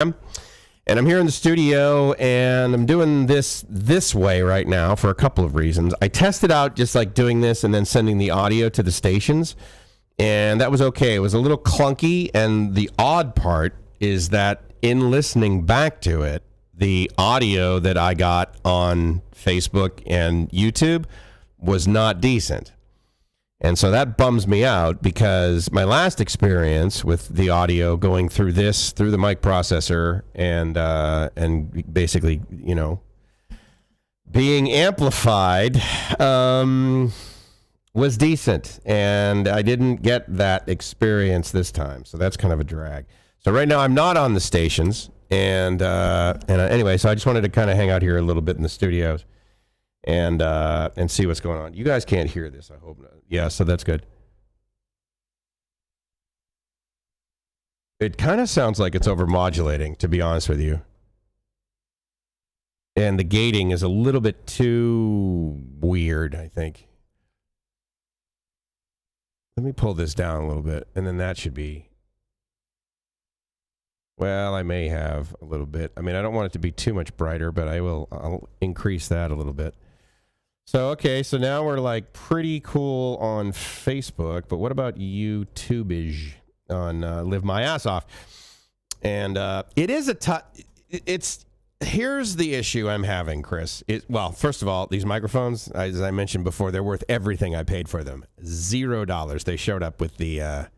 And I'm here in the studio, and I'm doing this way right now for a couple of reasons. I tested out just like doing this and then sending the audio to the stations, and that was okay. It was a little clunky, and the odd part is that in listening back to it, the audio that I got on Facebook and YouTube was not decent. And so that bums me out, because my last experience with the audio going through the mic processor and basically, you know, being amplified was decent, and I didn't get that experience this time. So that's kind of a drag. So right now I'm not on the stations, and anyway, so I just wanted to kind of hang out here a little bit in the studios and see what's going on. You guys can't hear this, I hope not. Yeah, so that's good. It kind of sounds like it's over-modulating, to be honest with you. And the gating is a little bit too weird, I think. Let me pull this down a little bit, and then that should be... Well, I may have a little bit. I mean, I don't want it to be too much brighter, but I'll increase that a little bit. So, okay, so now we're like pretty cool on Facebook, but what about YouTube on Live My Ass Off? And it is a tough, here's the issue I'm having, Chris. Well, first of all, these microphones, as I mentioned before, they're worth everything I paid for them. $0. They showed up with the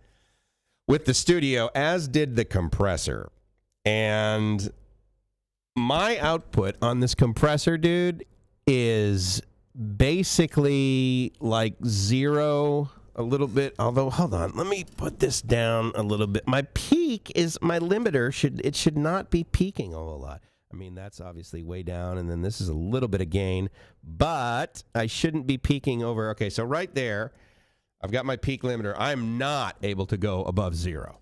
studio, as did the compressor. And my output on this compressor, dude, is basically like zero a little bit, although hold on, let me put this down a little bit. My peak is my limiter, should not be peaking a whole lot. I mean, that's obviously way down, and then this is a little bit of gain, but I shouldn't be peaking over. Okay, so right there I've got my peak limiter. I'm not able to go above zero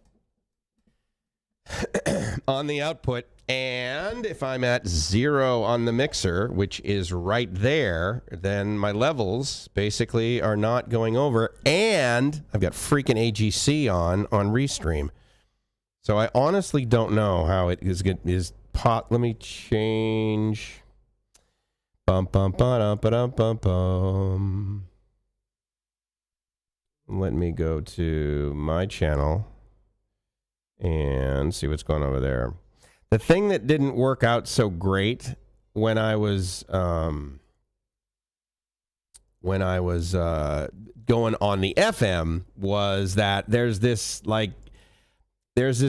on the output. And if I'm at zero on the mixer, which is right there, then my levels basically are not going over. And I've got freaking AGC on Restream. So I honestly don't know how it is pot. Let me change. Bum, bum, ba-dum, ba-dum, bum, bum. Let me go to my channel and see what's going on over there. The thing that didn't work out so great when I was going on the FM was that there's this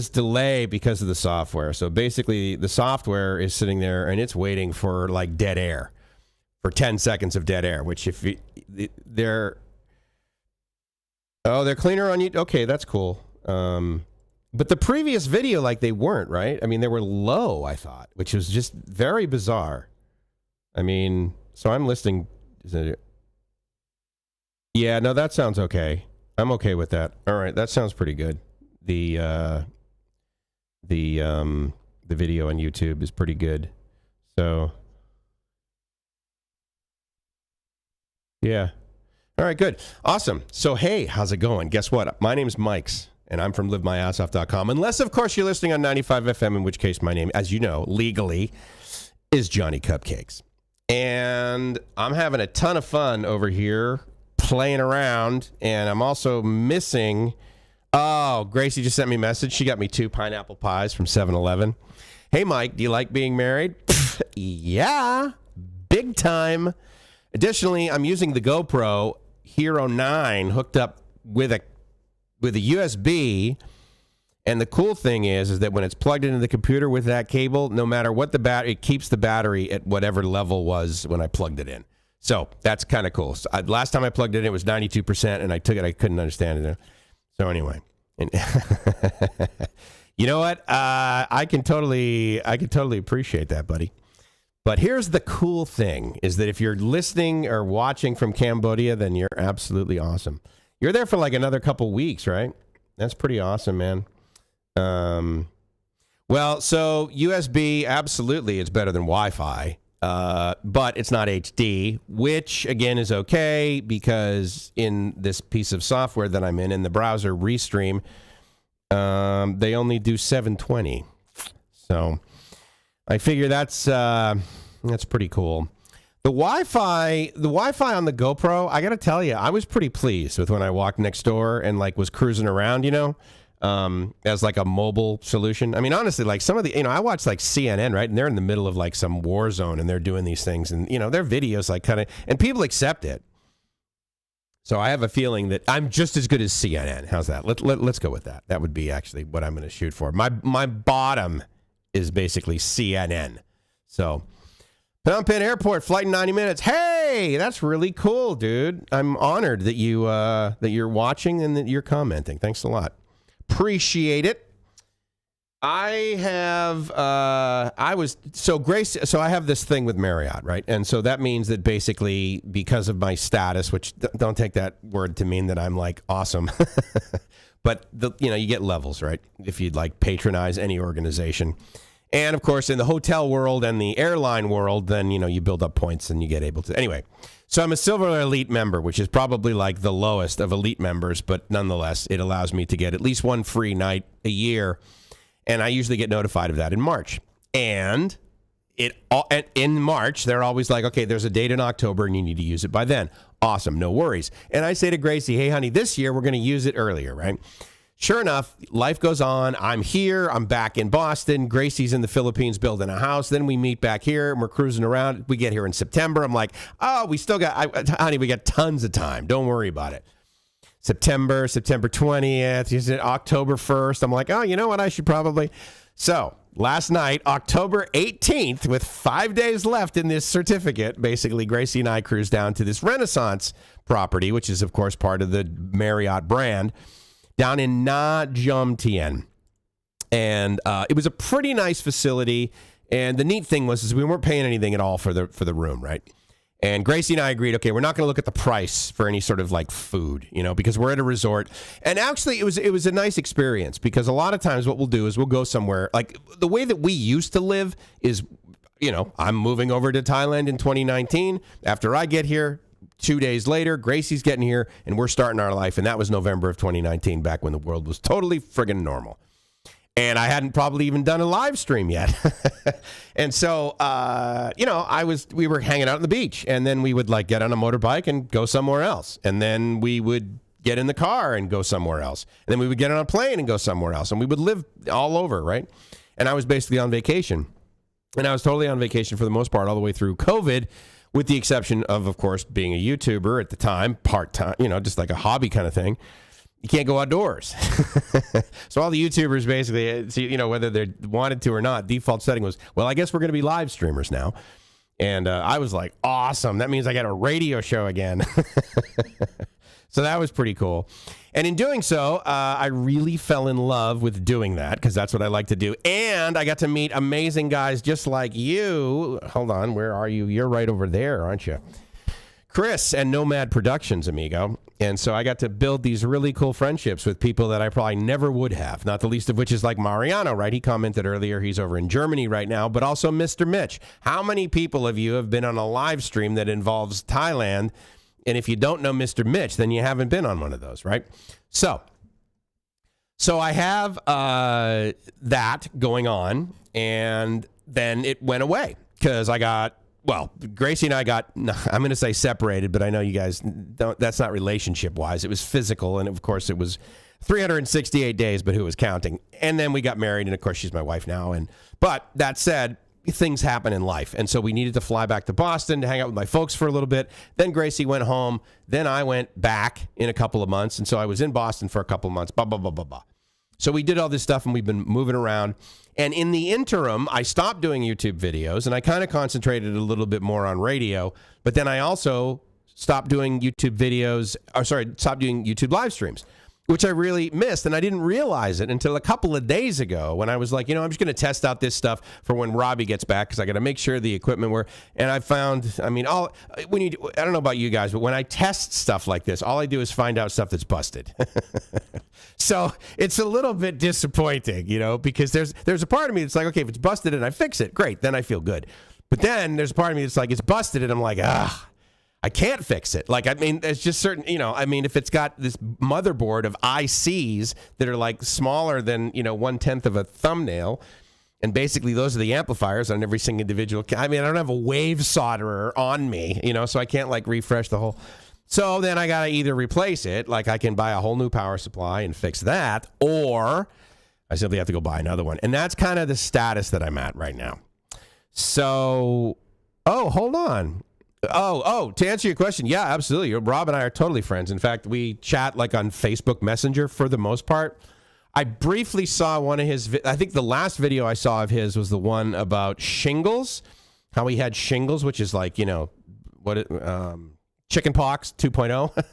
delay because of the software. So basically the software is sitting there and it's waiting for like dead air, for 10 seconds of dead air, which if they're cleaner on you. Okay, that's cool. But the previous video, like, they weren't, right? I mean, they were low, I thought, which was just very bizarre. I mean, so I'm listening. Yeah, no, that sounds okay. I'm okay with that. All right, that sounds pretty good. The video on YouTube is pretty good. So, yeah. All right, good. Awesome. So, hey, how's it going? Guess what? My name's Mike's, and I'm from LiveMyAssOff.com. Unless, of course, you're listening on 95 FM, in which case my name, as you know, legally, is Johnny Cupcakes. And I'm having a ton of fun over here playing around, and I'm also missing... Oh, Gracie just sent me a message. She got me 2 pineapple pies from 7-Eleven. Hey, Mike, do you like being married? Yeah, big time. Additionally, I'm using the GoPro Hero 9 hooked up with a USB, and the cool thing is that when it's plugged into the computer with that cable, no matter what the battery, it keeps the battery at whatever level was when I plugged it in. So that's kind of cool. So last time I plugged it in, it was 92%, and I took it. I couldn't understand it. So anyway, you know what? I can totally appreciate that, buddy. But here's the cool thing: is that if you're listening or watching from Cambodia, then you're absolutely awesome. You're there for like another couple weeks, right? That's pretty awesome, man. Well, so USB, absolutely, it's better than Wi-Fi. But it's not HD, which again is okay because in this piece of software that I'm in the browser Restream, they only do 720. So I figure that's pretty cool. The Wi-Fi on the GoPro, I got to tell you, I was pretty pleased with when I walked next door and like was cruising around, as like a mobile solution. I mean, honestly, like some of the, I watch like CNN, right? And they're in the middle of like some war zone and they're doing these things and, their videos like kind of, and people accept it. So I have a feeling that I'm just as good as CNN. How's that? Let's go with that. That would be actually what I'm going to shoot for. My bottom is basically CNN. So Phnom Penh Airport, flight in 90 minutes. Hey, that's really cool, dude. I'm honored that you're watching and that you're commenting. Thanks a lot. Appreciate it. I have I have this thing with Marriott, right? And so that means that basically because of my status, which don't take that word to mean that I'm like awesome, but you get levels, right? If you'd like patronize any organization. And of course, in the hotel world and the airline world, then, you build up points and you get able to. Anyway, so I'm a Silver Elite member, which is probably like the lowest of Elite members. But nonetheless, it allows me to get at least one free night a year. And I usually get notified of that in March. And in March, they're always like, okay, there's a date in October and you need to use it by then. Awesome. No worries. And I say to Gracie, hey, honey, this year we're going to use it earlier, right? Sure enough, life goes on. I'm here. I'm back in Boston. Gracie's in the Philippines building a house. Then we meet back here and we're cruising around. We get here in September. I'm like, oh, we still got, honey, we got tons of time. Don't worry about it. September 20th, October 1st. I'm like, oh, you know what? I should probably. So last night, October 18th, with 5 days left in this certificate, basically Gracie and I cruised down to this Renaissance property, which is, of course, part of the Marriott brand, down in Nha Jom Tien. And it was a pretty nice facility. And the neat thing was we weren't paying anything at all for the room, right? And Gracie and I agreed, okay, we're not going to look at the price for any sort of like food, because we're at a resort. And actually, it was a nice experience because a lot of times what we'll do is we'll go somewhere. Like the way that we used to live is, I'm moving over to Thailand in 2019. After I get here, 2 days later, Gracie's getting here, and we're starting our life. And that was November of 2019, back when the world was totally friggin' normal. And I hadn't probably even done a live stream yet. And so, we were hanging out on the beach. And then we would like get on a motorbike and go somewhere else. And then we would get in the car and go somewhere else. And then we would get on a plane and go somewhere else. And we would live all over, right? And I was basically on vacation. And I was totally on vacation for the most part all the way through COVID, with the exception of course, being a YouTuber at the time, part-time, just like a hobby kind of thing. You can't go outdoors. So all the YouTubers basically, whether they wanted to or not, default setting was, well, I guess we're going to be live streamers now. And I was like, awesome. That means I got a radio show again. So that was pretty cool. And in doing so, I really fell in love with doing that because that's what I like to do. And I got to meet amazing guys just like you. Hold on. Where are you? You're right over there, aren't you? Chris and Nomad Productions, amigo. And so I got to build these really cool friendships with people that I probably never would have, not the least of which is like Mariano, right? He commented earlier he's over in Germany right now, but also Mr. Mitch. How many people of you have been on a live stream that involves Thailand? And if you don't know Mr. Mitch, then you haven't been on one of those, right? So I have that going on, and then it went away because Gracie and I got, I'm going to say separated, but I know you guys don't, that's not relationship-wise. It was physical, and of course it was 368 days, but who was counting? And then we got married, and of course she's my wife now. But that said, things happen in life, and so we needed to fly back to Boston to hang out with my folks for a little bit. Then Gracie went home. Then I went back in a couple of months, and so I was in Boston for a couple of months. So we did all this stuff, and we've been moving around. And in the interim, I stopped doing YouTube videos, and I kind of concentrated a little bit more on radio. But then I also stopped doing YouTube stopped doing YouTube live streams, which I really missed. And I didn't realize it until a couple of days ago when I was like, I'm just going to test out this stuff for when Robbie gets back because I got to make sure the equipment works. And I found, I don't know about you guys, but when I test stuff like this, all I do is find out stuff that's busted. So it's a little bit disappointing, because there's a part of me that's like, okay, if it's busted and I fix it, great, then I feel good. But then there's a part of me that's like, it's busted and I'm like, I can't fix it. There's just certain, if it's got this motherboard of ICs that are like smaller than, 1/10 of a thumbnail, And basically, those are the amplifiers on every single individual. I mean, I don't have a wave solderer on me, you know, so I can't like refresh the whole. So then I got to either replace it, like I can buy a whole new power supply and fix that, or I simply have to go buy another one. And that's kind of the status that I'm at right now. So, oh, hold on. Oh, to answer your question, yeah, absolutely. Rob and I are totally friends. In fact, we chat like on Facebook Messenger for the most part. I briefly saw one of his, I think the last video I saw of his was the one about shingles, how he had shingles, which is like, you know, chicken pox 2.0.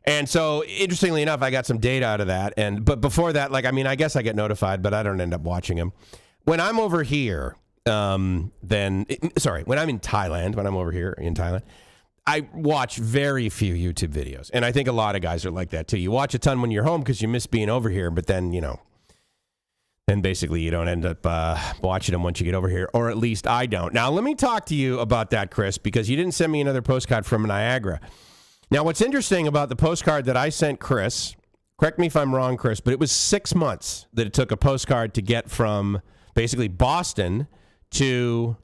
And so interestingly enough, I got some data out of that. But before that, like, I mean, I guess I get notified, but I don't end up watching him. When I'm over here, when I'm in Thailand, when I'm over here in Thailand, I watch very few YouTube videos. And I think a lot of guys are like that too. You watch a ton when you're home because you miss being over here, but then, you know, then basically you don't end up watching them once you get over here, or at least I don't. Now, let me talk to you about that, Chris, because you didn't send me another postcard from Niagara. Now, what's interesting about the postcard that I sent Chris, correct me if I'm wrong, Chris, but it was 6 months that it took a postcard to get from basically Boston to...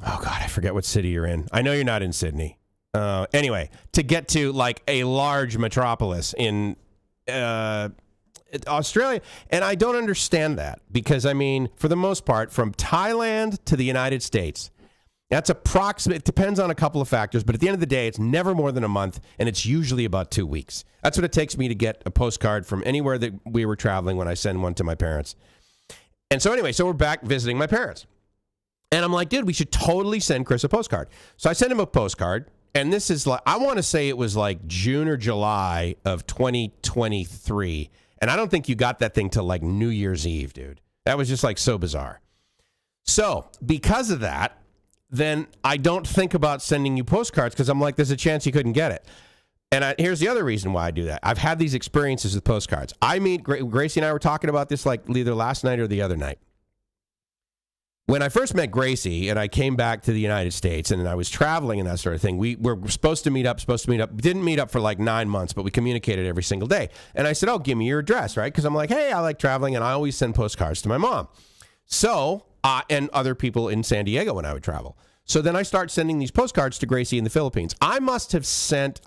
Oh, God, I forget what city you're in. I know you're not in Sydney. Anyway, to get to, like, a large metropolis in Australia. And I don't understand that because, I mean, for the most part, from Thailand to the United States, that's approximate. It depends on a couple of factors, but at the end of the day, it's never more than a month, and it's usually about 2 weeks. That's what it takes me to get a postcard from anywhere that we were traveling when I send one to my parents. And so anyway, so we're back visiting my parents. And I'm like, dude, we should totally send Chris a postcard. So I sent him a postcard, and this is like, I want to say it was like June or July of 2023. And I don't think you got that thing till like New Year's Eve, dude. That was just like so bizarre. So because of that, then I don't think about sending you postcards because I'm like, there's a chance you couldn't get it. And here's the other reason why I do that. I've had these experiences with postcards. Gracie and I were talking about this like either last night or the other night. When I first met Gracie and I came back to the United States and I was traveling and that sort of thing, we were supposed to meet up. Didn't meet up for like 9 months, but we communicated every single day. And I said, oh, give me your address, right? Because I'm like, hey, I like traveling and I always send postcards to my mom. So, and other people in San Diego when I would travel. So then I start sending these postcards to Gracie in the Philippines. I must have sent,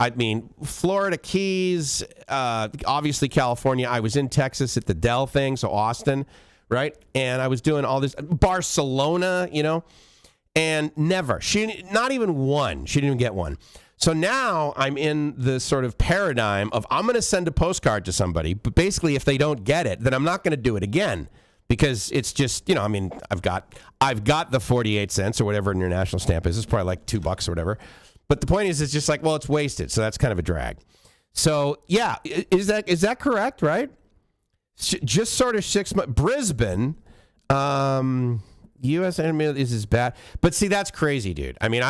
Florida Keys, obviously California. I was in Texas at the Dell thing, so Austin. Right? And I was doing all this, Barcelona, you know, and never, not even one. She didn't even get one. So now I'm in the sort of paradigm of I'm going to send a postcard to somebody, but basically if they don't get it, then I'm not going to do it again because it's just, you know, I mean, I've got the 48 cents or whatever an international stamp is. It's probably like $2 or whatever. But the point is, it's just like, well, it's wasted. So that's kind of a drag. So yeah, is that correct? Right? Just sort of 6 months. Brisbane, U.S. enemy is as bad. But see, that's crazy, dude. I mean,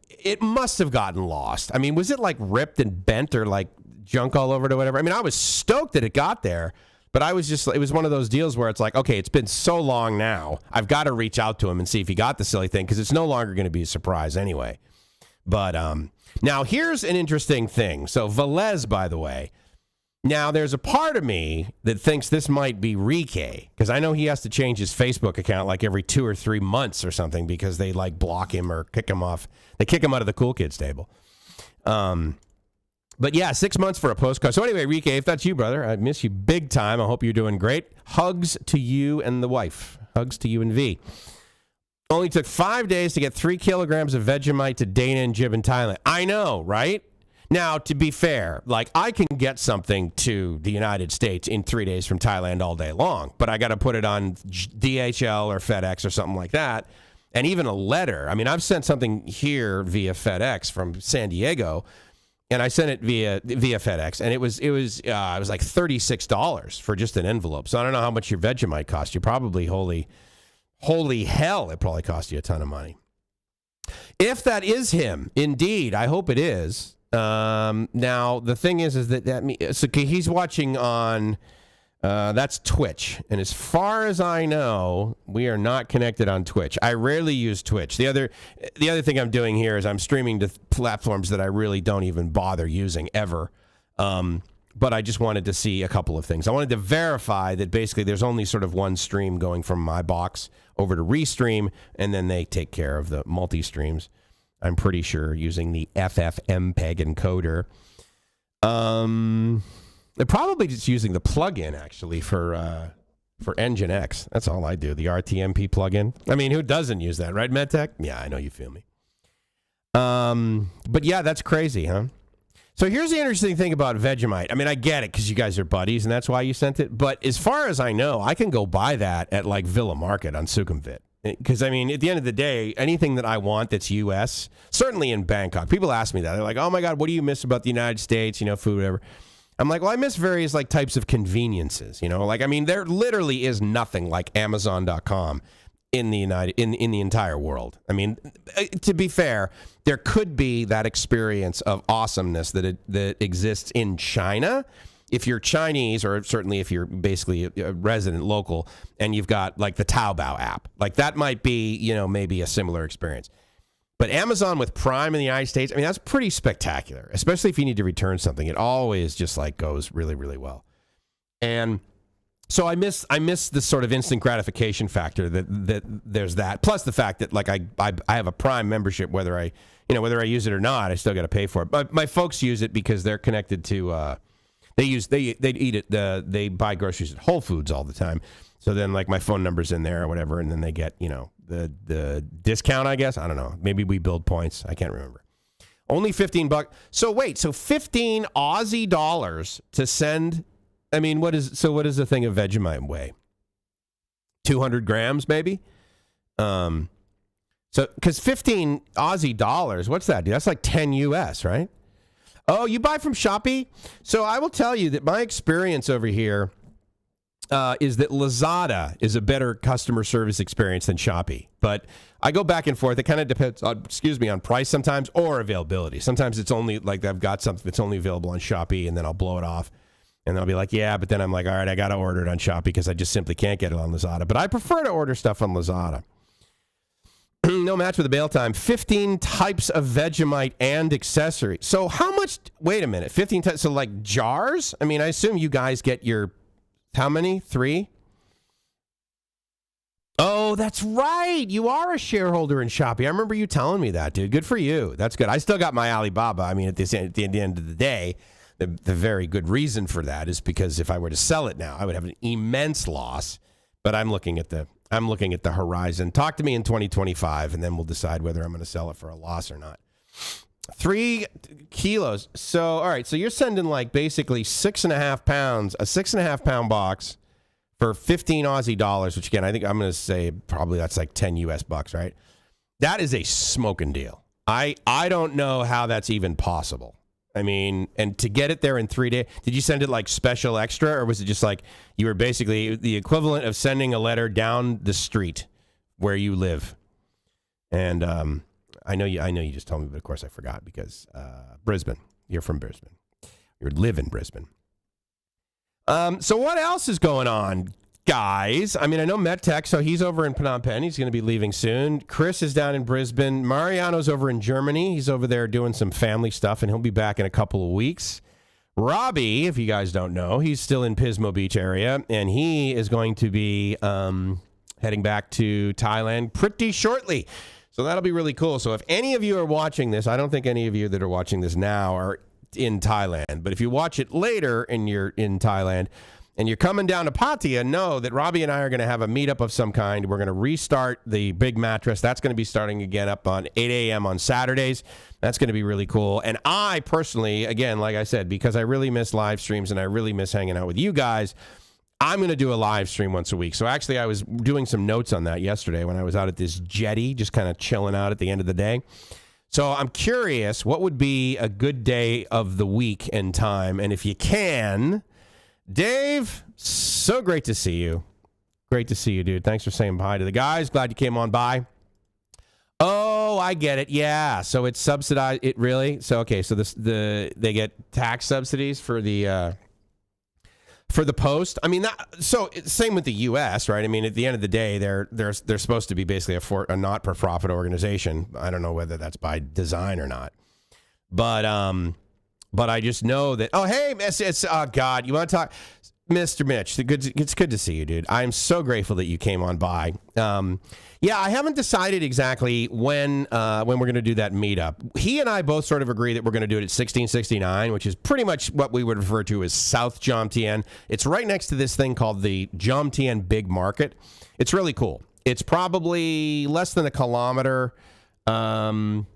it must have gotten lost. I mean, was it like ripped and bent or like junk all over it or whatever? I mean, I was stoked that it got there, but I was just, it was one of those deals where it's like, okay, it's been so long now. I've got to reach out to him and see if he got the silly thing because it's no longer going to be a surprise anyway. But now here's an interesting thing. So Velez, by the way. Now, there's a part of me that thinks this might be Rike, because I know he has to change his Facebook account like every 2 or 3 months or something because they like block him or kick him off. They kick him out of the cool kids table. But yeah, 6 months for a postcard. So anyway, Rike, if that's you, brother, I miss you big time. I hope you're doing great. Hugs to you and the wife. Hugs to you and V. Only took 5 days to get 3 kilograms of Vegemite to Dana and Jib in Thailand. I know, right? Now, to be fair, like I can get something to the United States in 3 days from Thailand all day long, but I got to put it on DHL or FedEx or something like that. And even a letter. I mean, I've sent something here via FedEx from San Diego, and I sent it via FedEx, and it was like $36 for just an envelope. So I don't know how much your Vegemite cost you. Probably holy hell, it probably cost you a ton of money. If that is him, indeed, I hope it is. Now the thing is so he's watching on that's Twitch, and as far as I know, we are not connected on Twitch. I rarely use Twitch. The other thing I'm doing here is I'm streaming to platforms that I really don't even bother using ever. But I just wanted to see a couple of things. I wanted to verify that basically there's only sort of one stream going from my box over to Restream, and then they take care of the multi-streams. I'm pretty sure using the FFmpeg encoder. They're probably just using the plugin, actually, for Nginx. That's all I do, the RTMP plugin. I mean, who doesn't use that, right, MedTech? Yeah, I know you feel me. But yeah, that's crazy, huh? So here's the interesting thing about Vegemite. I mean, I get it because you guys are buddies and that's why you sent it. But as far as I know, I can go buy that at like Villa Market on Sukhumvit. Because, I mean, at the end of the day, anything that I want that's U.S., certainly in Bangkok, people ask me that. They're like, oh, my God, what do you miss about the United States, you know, food, whatever. I'm like, well, I miss various like types of conveniences, you know. Like, I mean, there literally is nothing like Amazon.com in the entire world. I mean, to be fair, there could be that experience of awesomeness that exists in China if you're Chinese, or certainly if you're basically a resident local and you've got like the Taobao app. Like that might be, you know, maybe a similar experience. But Amazon with Prime in the United States, I mean, that's pretty spectacular, especially if you need to return something. It always just like goes really, really well. And so I miss this sort of instant gratification factor that there's that. Plus the fact that like I have a Prime membership, whether I use it or not, I still got to pay for it. But my folks use it because they're connected to they buy groceries at Whole Foods all the time. So then like my phone number's in there or whatever, and then they get, you know, the discount, I guess. I don't know. Maybe we build points. I can't remember. Only $15. So wait, so 15 Aussie dollars to send. I mean, what is the thing of Vegemite weigh? 200 grams, maybe? So, because 15 Aussie dollars, what's that, dude? That's like 10 US, right? Oh, you buy from Shopee? So I will tell you that my experience over here is that Lazada is a better customer service experience than Shopee. But I go back and forth. It kind of depends on, on price sometimes or availability. Sometimes it's only like I've got something that's only available on Shopee, and then I'll blow it off. And I'll be like, yeah, but then I'm like, all right, I got to order it on Shopee because I just simply can't get it on Lazada. But I prefer to order stuff on Lazada. No match with the bail time. 15 types of Vegemite and accessories. So how much? Wait a minute. 15 types. So like jars? I mean, I assume you guys get your, how many? 3? Oh, that's right. You are a shareholder in Shopee. I remember you telling me that, dude. Good for you. That's good. I still got my Alibaba. I mean, at the end of the day, the very good reason for that is because if I were to sell it now, I would have an immense loss. But I'm looking at the horizon. Talk to me in 2025, and then we'll decide whether I'm going to sell it for a loss or not. 3 kilos. So, all right. So you're sending like basically 6.5 pounds, a 6.5 pound box for 15 Aussie dollars, which again, I think I'm going to say probably that's like 10 US bucks, right? That is a smoking deal. I don't know how that's even possible. I mean, and to get it there in 3 days, did you send it like special extra, or was it just like you were basically the equivalent of sending a letter down the street where you live? And I know you just told me, but of course I forgot because Brisbane. You're from Brisbane. You live in Brisbane. So what else is going on, guys? I mean, I know MetTech, so he's over in Phnom Penh. He's going to be leaving soon. Chris is down in Brisbane. Mariano's over in Germany. He's over there doing some family stuff, and he'll be back in a couple of weeks. Robbie, if you guys don't know, he's still in Pismo Beach area, and he is going to be heading back to Thailand pretty shortly. So that'll be really cool. So if any of you are watching this, I don't think any of you that are watching this now are in Thailand, but if you watch it later and you're in Thailand, and you're coming down to Pattaya, know that Robbie and I are going to have a meetup of some kind. We're going to restart the Big Mattress. That's going to be starting again up on 8 a.m. on Saturdays. That's going to be really cool. And I personally, again, like I said, because I really miss live streams and I really miss hanging out with you guys, I'm going to do a live stream once a week. So actually, I was doing some notes on that yesterday when I was out at this jetty, just kind of chilling out at the end of the day. So I'm curious, what would be a good day of the week and time? And if you can... Dave, so great to see you. Great to see you, dude. Thanks for saying hi to the guys. Glad you came on by. Oh, I get it. Yeah. So it's subsidized. It really? So, okay. So they get tax subsidies for the Post. I mean, same with the U.S., right? I mean, at the end of the day, they're supposed to be basically a not-for-profit organization. I don't know whether that's by design or not. But but I just know that. Oh, hey, it's oh God, you want to talk, Mr. Mitch? It's good to see you, dude. I'm so grateful that you came on by. Yeah, I haven't decided exactly when we're going to do that meetup. He and I both sort of agree that we're going to do it at 1669, which is pretty much what we would refer to as South Jomtien. It's right next to this thing called the Jomtien Big Market. It's really cool. It's probably less than a kilometer. I'm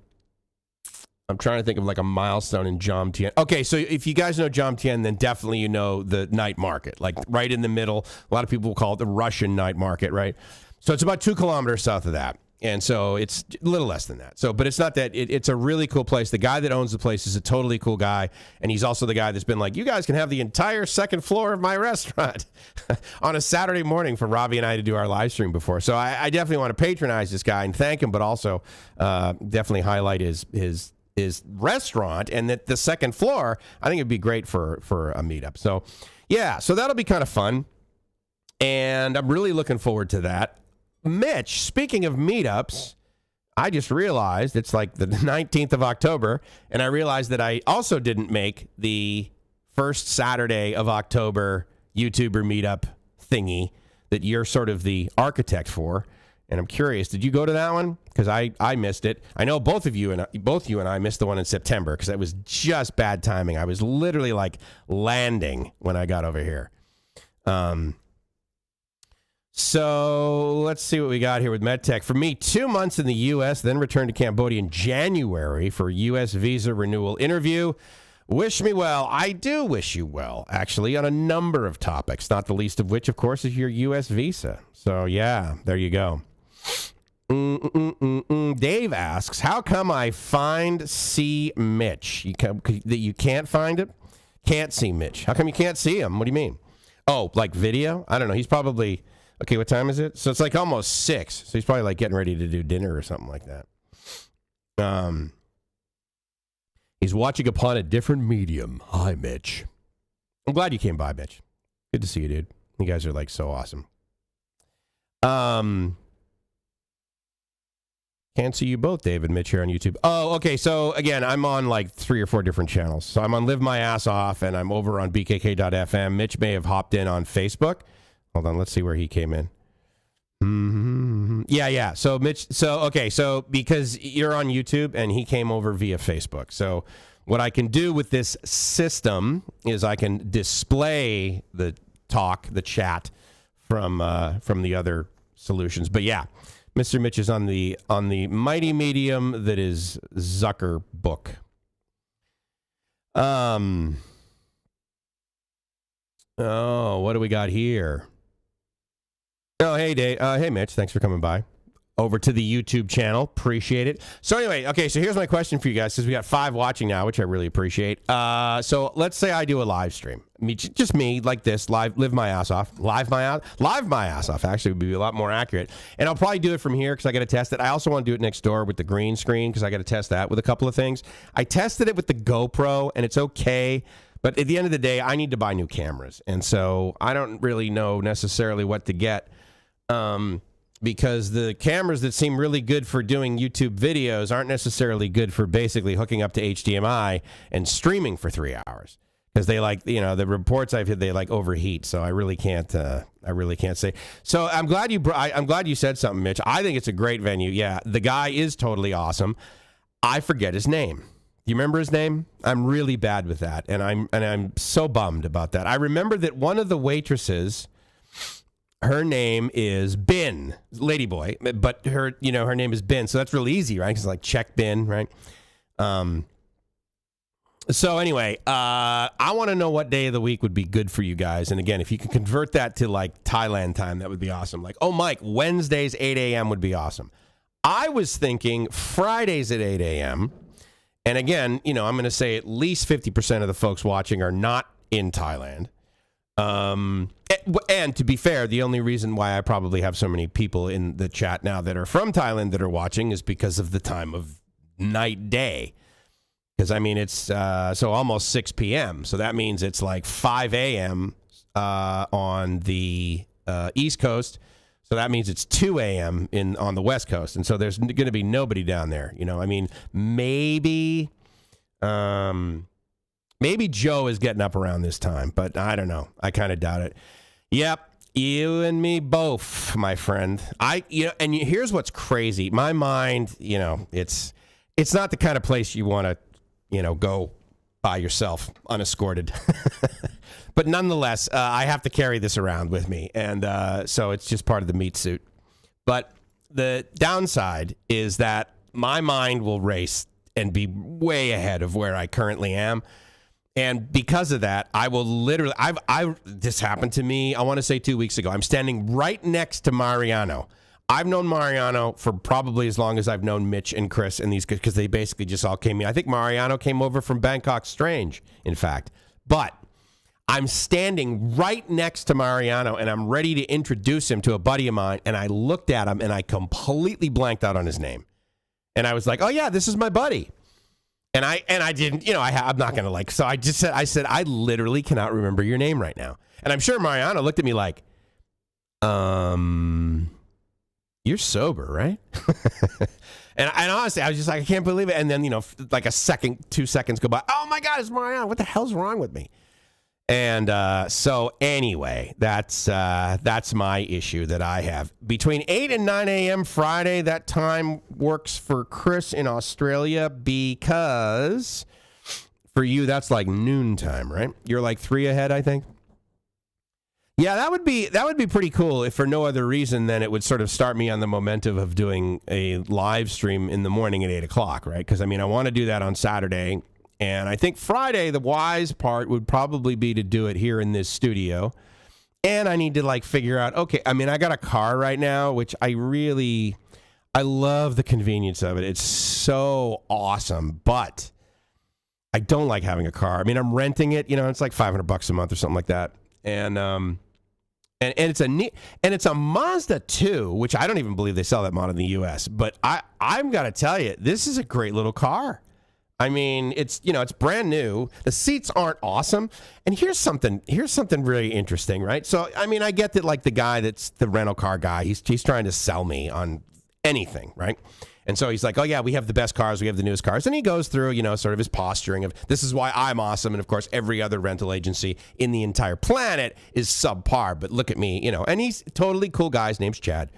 trying to think of like a milestone in Jomtien. Okay, so if you guys know Jomtien, then definitely you know the night market, like right in the middle. A lot of people will call it the Russian night market, right? So it's about 2 kilometers south of that. And so it's a little less than that. So, but it's not that. It's a really cool place. The guy that owns the place is a totally cool guy. And he's also the guy that's been like, you guys can have the entire second floor of my restaurant on a Saturday morning for Robbie and I to do our live stream before. So I definitely want to patronize this guy and thank him, but also definitely highlight his restaurant, and that the second floor, I think it'd be great for a meetup. So yeah, so that'll be kind of fun. And I'm really looking forward to that. Mitch, speaking of meetups, I just realized it's like the 19th of October, and I realized that I also didn't make the first Saturday of October YouTuber meetup thingy that you're sort of the architect for. And I'm curious, did you go to that one? Because I missed it. I know both you and I missed the one in September because it was just bad timing. I was literally like landing when I got over here. So let's see what we got here with MedTech. For me, 2 months in the U.S., then returned to Cambodia in January for U.S. visa renewal interview. Wish me well. I do wish you well, actually, on a number of topics, not the least of which, of course, is your U.S. visa. So, yeah, there you go. Dave asks, how come I see Mitch? That you can't find it? Can't see Mitch. How come you can't see him? What do you mean? Oh, like video? I don't know. He's probably... Okay, what time is it? So it's like almost 6. So he's probably like getting ready to do dinner or something like that. He's watching upon a different medium. Hi, Mitch. I'm glad you came by, Mitch. Good to see you, dude. You guys are like so awesome. Can't see you both, Dave and Mitch, here on YouTube. Oh, okay. So again, I'm on like 3 or 4 different channels. So I'm on Live My Ass Off, and I'm over on bkk.fm. Mitch may have hopped in on Facebook. Hold on, let's see where he came in. Yeah. So Mitch, so because you're on YouTube and he came over via Facebook. So what I can do with this system is I can display the chat from the other solutions. But yeah, Mr. Mitch is on the mighty medium that is Zuckerbook. Oh, what do we got here? Oh, hey, Dave. Hey, Mitch. Thanks for coming by. Over to the YouTube channel. Appreciate it. So anyway, okay, so here's my question for you guys, because we got 5 watching now, which I really appreciate. So let's say I do a live stream. Just me, like this, live my ass off. Live my ass off, actually, would be a lot more accurate. And I'll probably do it from here, because I got to test it. I also want to do it next door with the green screen, because I got to test that with a couple of things. I tested it with the GoPro, and it's okay. But at the end of the day, I need to buy new cameras. And so I don't really know necessarily what to get. Because the cameras that seem really good for doing YouTube videos aren't necessarily good for basically hooking up to HDMI and streaming for 3 hours. Because they like, the reports I've had, they like overheat. So I really can't say. So I'm glad you said something, Mitch. I think it's a great venue. Yeah, the guy is totally awesome. I forget his name. Do you remember his name? I'm really bad with that, and I'm so bummed about that. I remember that one of the waitresses, her name is Bin, Ladyboy, but her name is Bin, so that's really easy, right? Because like check Bin, right? So anyway, I want to know what day of the week would be good for you guys. And again, if you can convert that to like Thailand time, that would be awesome. Like, oh, Mike, Wednesdays 8 a.m. would be awesome. I was thinking Fridays at 8 a.m. And again, I'm going to say at least 50% of the folks watching are not in Thailand. And to be fair, the only reason why I probably have so many people in the chat now that are from Thailand that are watching is because of the time of night day. Because, it's so almost 6 p.m. So that means it's like 5 a.m. On the East Coast. So that means it's 2 a.m. on the West Coast. And so there's going to be nobody down there. Maybe Maybe Joe is getting up around this time, but I don't know. I kind of doubt it. Yep. You and me both, my friend. Here's what's crazy. My mind, it's not the kind of place you want to, go by yourself, unescorted. But nonetheless, I have to carry this around with me. And so it's just part of the meat suit. But the downside is that my mind will race and be way ahead of where I currently am. And because of that, I will literally, this happened to me, I want to say 2 weeks ago. I'm standing right next to Mariano. I've known Mariano for probably as long as I've known Mitch and Chris and these guys, because they basically just all came in. I think Mariano came over from Bangkok Strange, in fact. But I'm standing right next to Mariano, and I'm ready to introduce him to a buddy of mine, and I looked at him, and I completely blanked out on his name. And I was like, oh, yeah, this is my buddy. And I didn't, I'm not going to so I said, I literally cannot remember your name right now. And I'm sure Mariano looked at me like, you're sober, right? and honestly, I was just like, I can't believe it. And then, like a second, 2 seconds go by. Oh my God, it's Mariano. What the hell's wrong with me? And so anyway, that's my issue that I have. Between 8 and 9 a.m. Friday, that time works for Chris in Australia because for you, that's like noon time, right? You're like 3 ahead, I think. Yeah, that would be pretty cool if for no other reason than it would sort of start me on the momentum of doing a live stream in the morning at 8 o'clock, right? Because, I want to do that on Saturday. And I think Friday, the wise part would probably be to do it here in this studio. And I need to figure out, okay, I got a car right now, which I love the convenience of it. It's so awesome, but I don't like having a car. I'm renting it, it's like $500 a month or something like that. And it's a Mazda 2, which I don't even believe they sell that model in the US, but I'm got to tell you, this is a great little car. It's it's brand new. The seats aren't awesome. And here's something really interesting, right? So, I get that the guy that's the rental car guy, he's trying to sell me on anything, right? And so he's like, oh yeah, we have the best cars. We have the newest cars. And he goes through, sort of his posturing of this is why I'm awesome. And of course, every other rental agency in the entire planet is subpar. But look at me, and he's a totally cool guy. His name's Chad.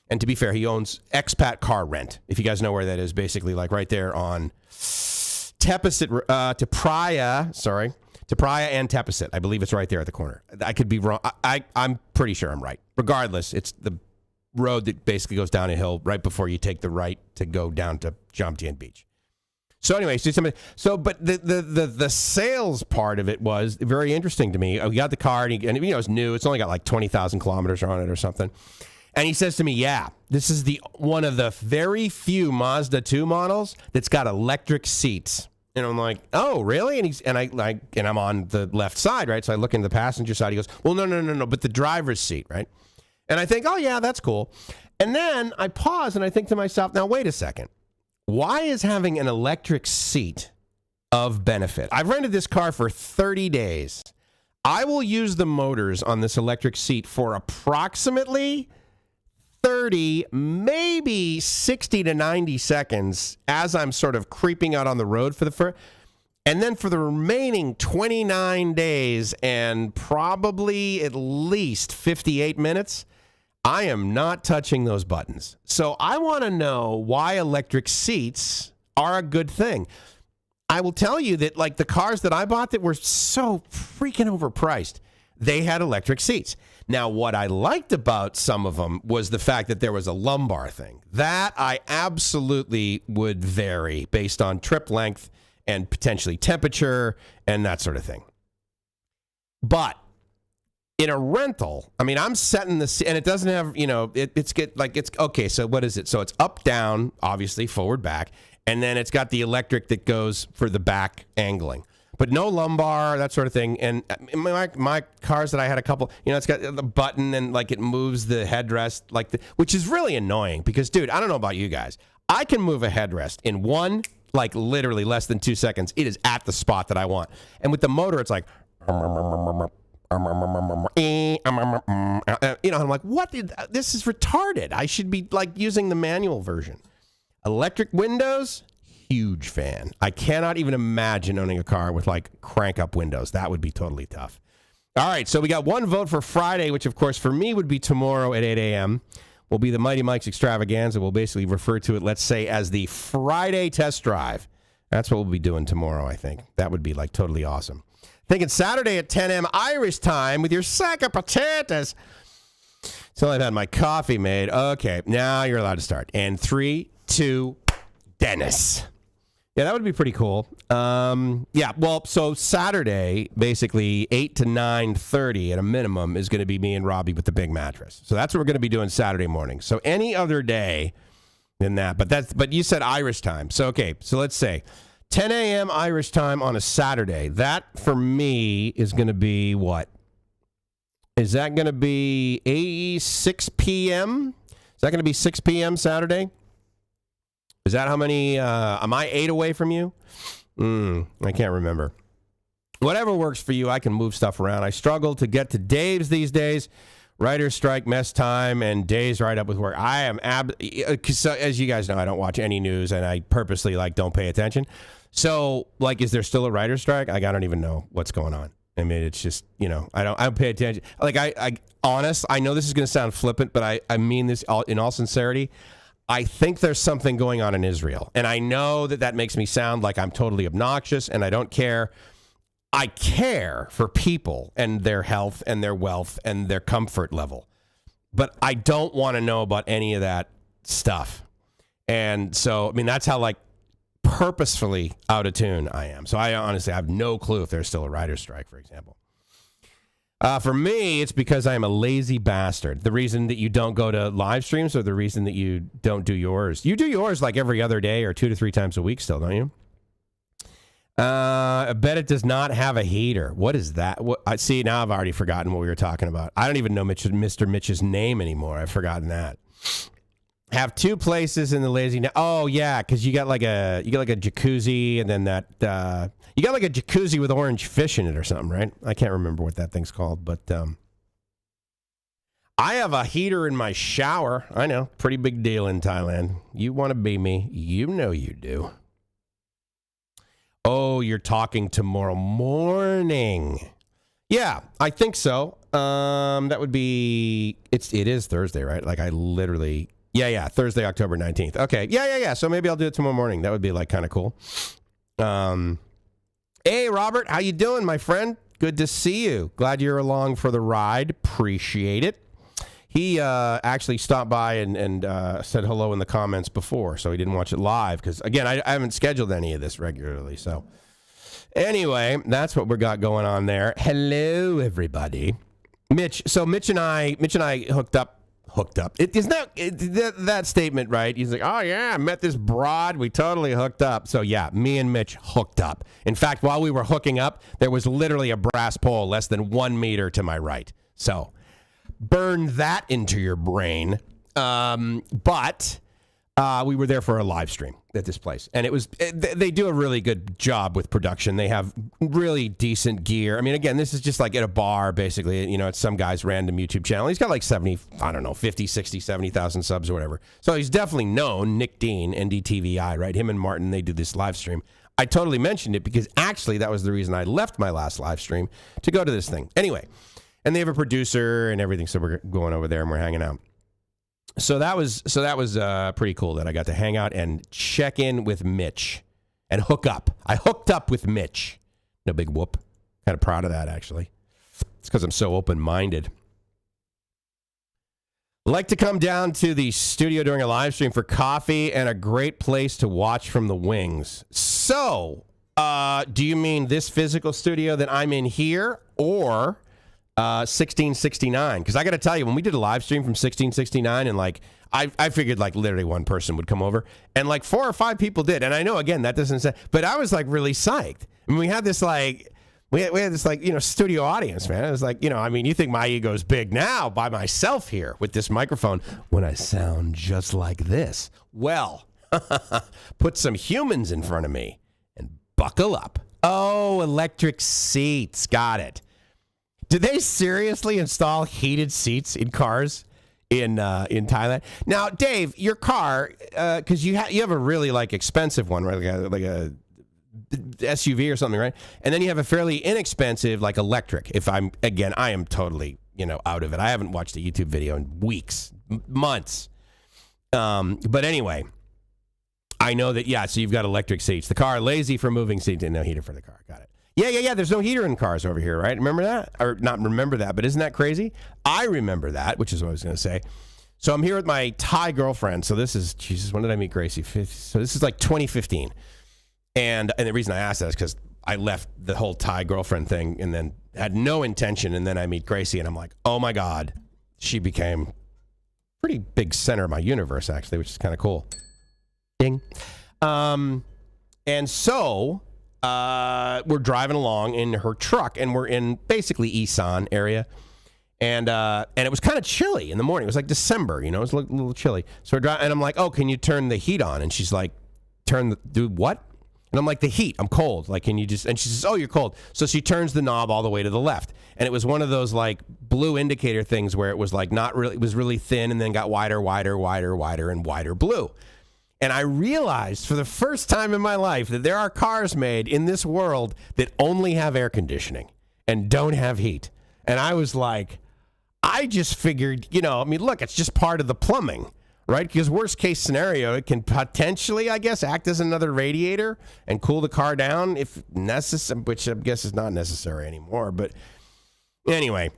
And to be fair, he owns Expat Car Rent. If you guys know where that is, basically right there on Tepecet to Praia and Tepecet. I believe it's right there at the corner. I could be wrong. I'm pretty sure I'm right. Regardless, it's the road that basically goes down a hill right before you take the right to go down to Jomtien Beach. So anyway, but the sales part of it was very interesting to me. We got the car and it's new. It's only got 20,000 kilometers on it or something. And he says to me, yeah, this is one of the very few Mazda 2 models that's got electric seats. And I'm like, oh, really? And I'm on the left side, right? So I look into the passenger side. He goes, well, no, but the driver's seat, right? And I think, oh, yeah, that's cool. And then I pause and I think to myself, now, wait a second. Why is having an electric seat of benefit? I've rented this car for 30 days. I will use the motors on this electric seat for approximately 30, maybe 60 to 90 seconds as I'm sort of creeping out on the road for the first. And then for the remaining 29 days and probably at least 58 minutes, I am not touching those buttons. So I want to know why electric seats are a good thing. I will tell you that the cars that I bought that were so freaking overpriced, they had electric seats. Now, what I liked about some of them was the fact that there was a lumbar thing. That I absolutely would vary based on trip length and potentially temperature and that sort of thing. But in a rental, I'm setting the seat, and it doesn't have, it's okay, so what is it? So it's up, down, obviously, forward, back, and then it's got the electric that goes for the back angling. But no lumbar, that sort of thing. And my cars that I had a couple, it's got the button and it moves the headrest which is really annoying because, dude, I don't know about you guys. I can move a headrest in literally less than 2 seconds. It is at the spot that I want. And with the motor, it's like, I'm like, what? This is retarded. I should be using the manual version. Electric windows, huge fan. I cannot even imagine owning a car with like crank up windows. That would be totally tough. All right, so we got one vote for Friday, which of course for me would be tomorrow at 8 a.m. Will be the Mighty Mike's Extravaganza. We'll basically refer to it, let's say, as the Friday test drive. That's what we'll be doing tomorrow, I think. That would be like totally awesome. Thinking Saturday at 10 a.m. Irish time with your sack of potatoes. Until I've had my coffee made. Okay, now you're allowed to start. And 3, 2, Dennis. Yeah, that would be pretty cool. Yeah, well, so Saturday, basically 8 to 9:30 at a minimum is going to be me and Robbie with the big mattress. So that's what we're going to be doing Saturday morning. So any other day than that. But you said Irish time. So, okay, so let's say 10 a.m. Irish time on a Saturday. That, for me, is going to be what? Is that going to be 6 p.m.? Is that going to be 6 p.m. Saturday? Is that how many? Am I 8 away from you? I can't remember. Whatever works for you, I can move stuff around. I struggle to get to Dave's these days. Writer's strike, mess time, and days right up with work. I am, as you guys know, I don't watch any news, and I purposely don't pay attention. So, is there still a writer's strike? I don't even know what's going on. I mean, it's just, I don't pay attention. I know this is going to sound flippant, but I mean this in all sincerity. I think there's something going on in Israel. And I know that makes me sound like I'm totally obnoxious and I don't care. I care for people and their health and their wealth and their comfort level. But I don't want to know about any of that stuff. And so, I mean, that's how purposefully out of tune I am. So I honestly have no clue if there's still a writer's strike, for example. For me, it's because I am a lazy bastard. The reason that you don't go to live streams or the reason that you don't do yours. You do yours every other day or 2 to 3 times a week still, don't you? I bet it does not have a heater. What is that? See, now I've already forgotten what we were talking about. I don't even know Mr. Mitch's name anymore. I've forgotten that. Have 2 places in the lazy. Oh yeah, because you got a jacuzzi and then that you got a jacuzzi with orange fish in it or something, right? I can't remember what that thing's called, but I have a heater in my shower. I know, pretty big deal in Thailand. You want to be me? You know you do. Oh, you're talking tomorrow morning? Yeah, I think so. That would be it is Thursday, right? I literally. Yeah, Thursday, October 19th. Okay, yeah. So maybe I'll do it tomorrow morning. That would be kind of cool. Hey, Robert, how you doing, my friend? Good to see you. Glad you're along for the ride. Appreciate it. He actually stopped by and said hello in the comments before, so he didn't watch it live because, again, I haven't scheduled any of this regularly. So anyway, that's what we got going on there. Hello, everybody. Mitch. So Mitch and I hooked up. It is not that statement, right? He's like, oh yeah, I met this broad. We totally hooked up. So yeah, me and Mitch hooked up. In fact, while we were hooking up, there was literally a brass pole less than 1 meter to my right. So burn that into your brain. But we were there for a live stream at this place, and they do a really good job with production. They have really decent gear. I mean, again, this is just at a bar, basically. It's some guy's random YouTube channel. He's got 50, 60, 70,000 subs or whatever. So he's definitely known. Nick Dean, NDTVI, right? Him and Martin, they do this live stream. I totally mentioned it because actually that was the reason I left my last live stream to go to this thing. Anyway, and they have a producer and everything, so we're going over there and we're hanging out. So that was pretty cool that I got to hang out and check in with Mitch and hook up. I hooked up with Mitch. No big whoop. Kind of proud of that, actually. It's because I'm so open-minded. Like to come down to the studio during a live stream for coffee and a great place to watch from the wings. So, do you mean this physical studio that I'm in here or 1669? Because I got to tell you, when we did a live stream from 1669 and I figured literally one person would come over and 4 or 5 people did. And I know, again, that doesn't say, but I was really psyched. I mean, we had this we had this studio audience, man. It was you think my ego's big now by myself here with this microphone when I sound just like this. Well, put some humans in front of me and buckle up. Oh, electric seats. Got it. Did they seriously install heated seats in cars? in Thailand. Now, Dave, your car, because you have a really like expensive one, right? Like a SUV or something, right? And then you have a fairly inexpensive like electric. I am totally out of it. I haven't watched a YouTube video in weeks, months. But anyway, I know that, yeah, so you've got electric seats. The car, lazy for moving seats, and no heater for the car. Got it. Yeah. There's no heater in cars over here, right? Remember that? Or not remember that, but isn't that crazy? I remember that, which is what I was going to say. So I'm here with my Thai girlfriend. So this is, Jesus, when did I meet Gracie? So this is like 2015. And the reason I asked that is because I left the whole Thai girlfriend thing and then had no intention. And then I meet Gracie and I'm like, oh my God, she became pretty big center of my universe, actually, which is kind of cool. Ding. And so we're driving along in her truck, and we're in basically Isan area, and it was kind of chilly in the morning. It was like December, it was a little chilly. So we're driving, and I'm like, "Oh, can you turn the heat on?" And she's like, "Do what?" And I'm like, "The heat. I'm cold. Like, can you just?" And she says, "Oh, you're cold." So she turns the knob all the way to the left, and it was one of those like blue indicator things where it was like not really, it was really thin, and then got wider, and wider blue. And I realized for the first time in my life that there are cars made in this world that only have air conditioning and don't have heat. And I was like, I just figured, look, it's just part of the plumbing, right? Because worst case scenario, it can potentially, I guess, act as another radiator and cool the car down if necessary, which I guess is not necessary anymore. But anyway,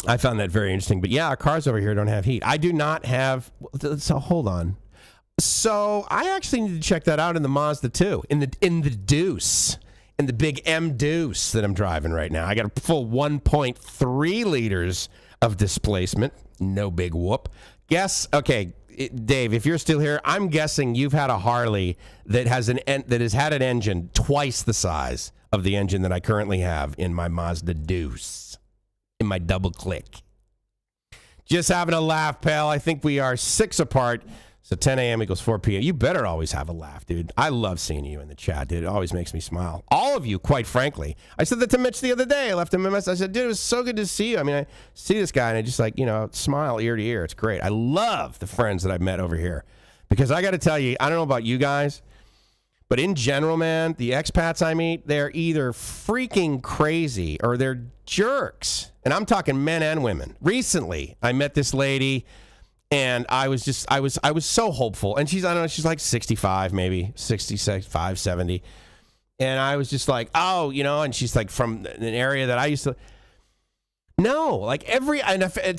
I found that very interesting. But yeah, our cars over here don't have heat. I do not have, so hold on. So I actually need to check that out in the Mazda 2, in the Deuce, in the big M Deuce that I'm driving right now. I got a full 1.3 liters of displacement. No big whoop. Okay, Dave, if you're still here, I'm guessing you've had a Harley that has had an engine twice the size of the engine that I currently have in my Mazda Deuce, in my double click. Just having a laugh, pal. I think we are 6 apart. So 10 a.m. equals 4 p.m. You better always have a laugh, dude. I love seeing you in the chat, dude. It always makes me smile. All of you, quite frankly. I said that to Mitch the other day. I left him a message. I said, dude, it was so good to see you. I mean, I see this guy, and I just smile ear to ear. It's great. I love the friends that I've met over here. Because I got to tell you, I don't know about you guys, but in general, man, the expats I meet, they're either freaking crazy or they're jerks. And I'm talking men and women. Recently, I met this lady, and I was so hopeful. And she's like 65, maybe 65, 70. And I was just like, oh, and she's like from an area that I used to. No, like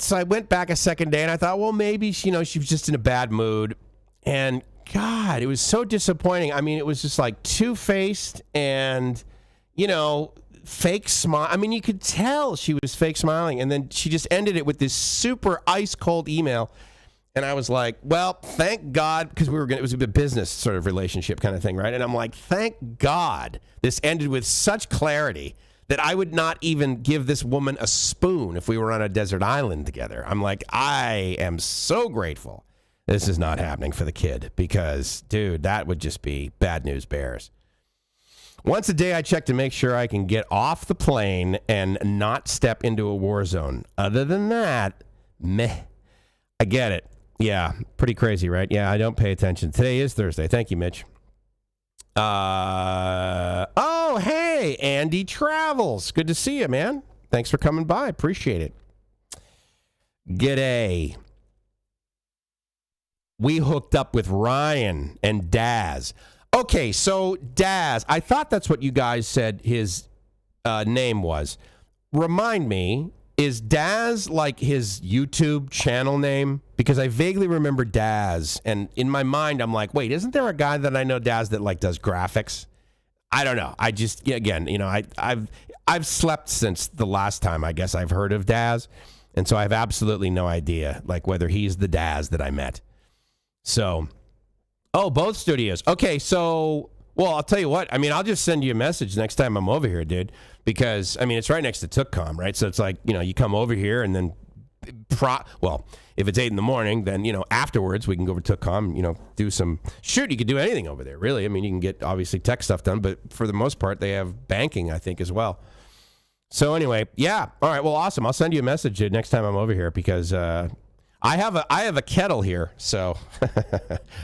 so I went back a second day and I thought, well, maybe, she was just in a bad mood. And God, it was so disappointing. I mean, it was just like two-faced and, fake smile. I mean, you could tell she was fake smiling. And then she just ended it with this super ice-cold email. And I was like, well, thank God, because it was a business sort of relationship kind of thing, right? And I'm like, thank God this ended with such clarity that I would not even give this woman a spoon if we were on a desert island together. I'm like, I am so grateful this is not happening for the kid because, dude, that would just be bad news bears. Once a day, I check to make sure I can get off the plane and not step into a war zone. Other than that, meh. I get it. Yeah, pretty crazy, right? Yeah, I don't pay attention. Today is Thursday. Thank you, Mitch. Oh, hey, Andy Travels. Good to see you, man. Thanks for coming by. Appreciate it. G'day. We hooked up with Ryan and Daz. Okay, so Daz, I thought that's what you guys said his name was. Remind me, is Daz like his YouTube channel name? Because I vaguely remember Daz, and in my mind, I'm like, wait, isn't there a guy that I know, Daz, that like does graphics? I don't know. I just, again, I've slept since the last time I guess I've heard of Daz, and so I have absolutely no idea like whether he's the Daz that I met. So, both studios. Okay, so, well, I'll tell you what. I mean, I'll just send you a message next time I'm over here, dude. Because, I mean, it's right next to TookCom, right? So it's like, you come over here and then, if it's 8 in the morning, then, afterwards we can go over to TookCom, do some, you could do anything over there, really. I mean, you can get, obviously, tech stuff done, but for the most part, they have banking, I think, as well. So anyway, yeah. All right, well, awesome. I'll send you a message next time I'm over here because I I have a kettle here, so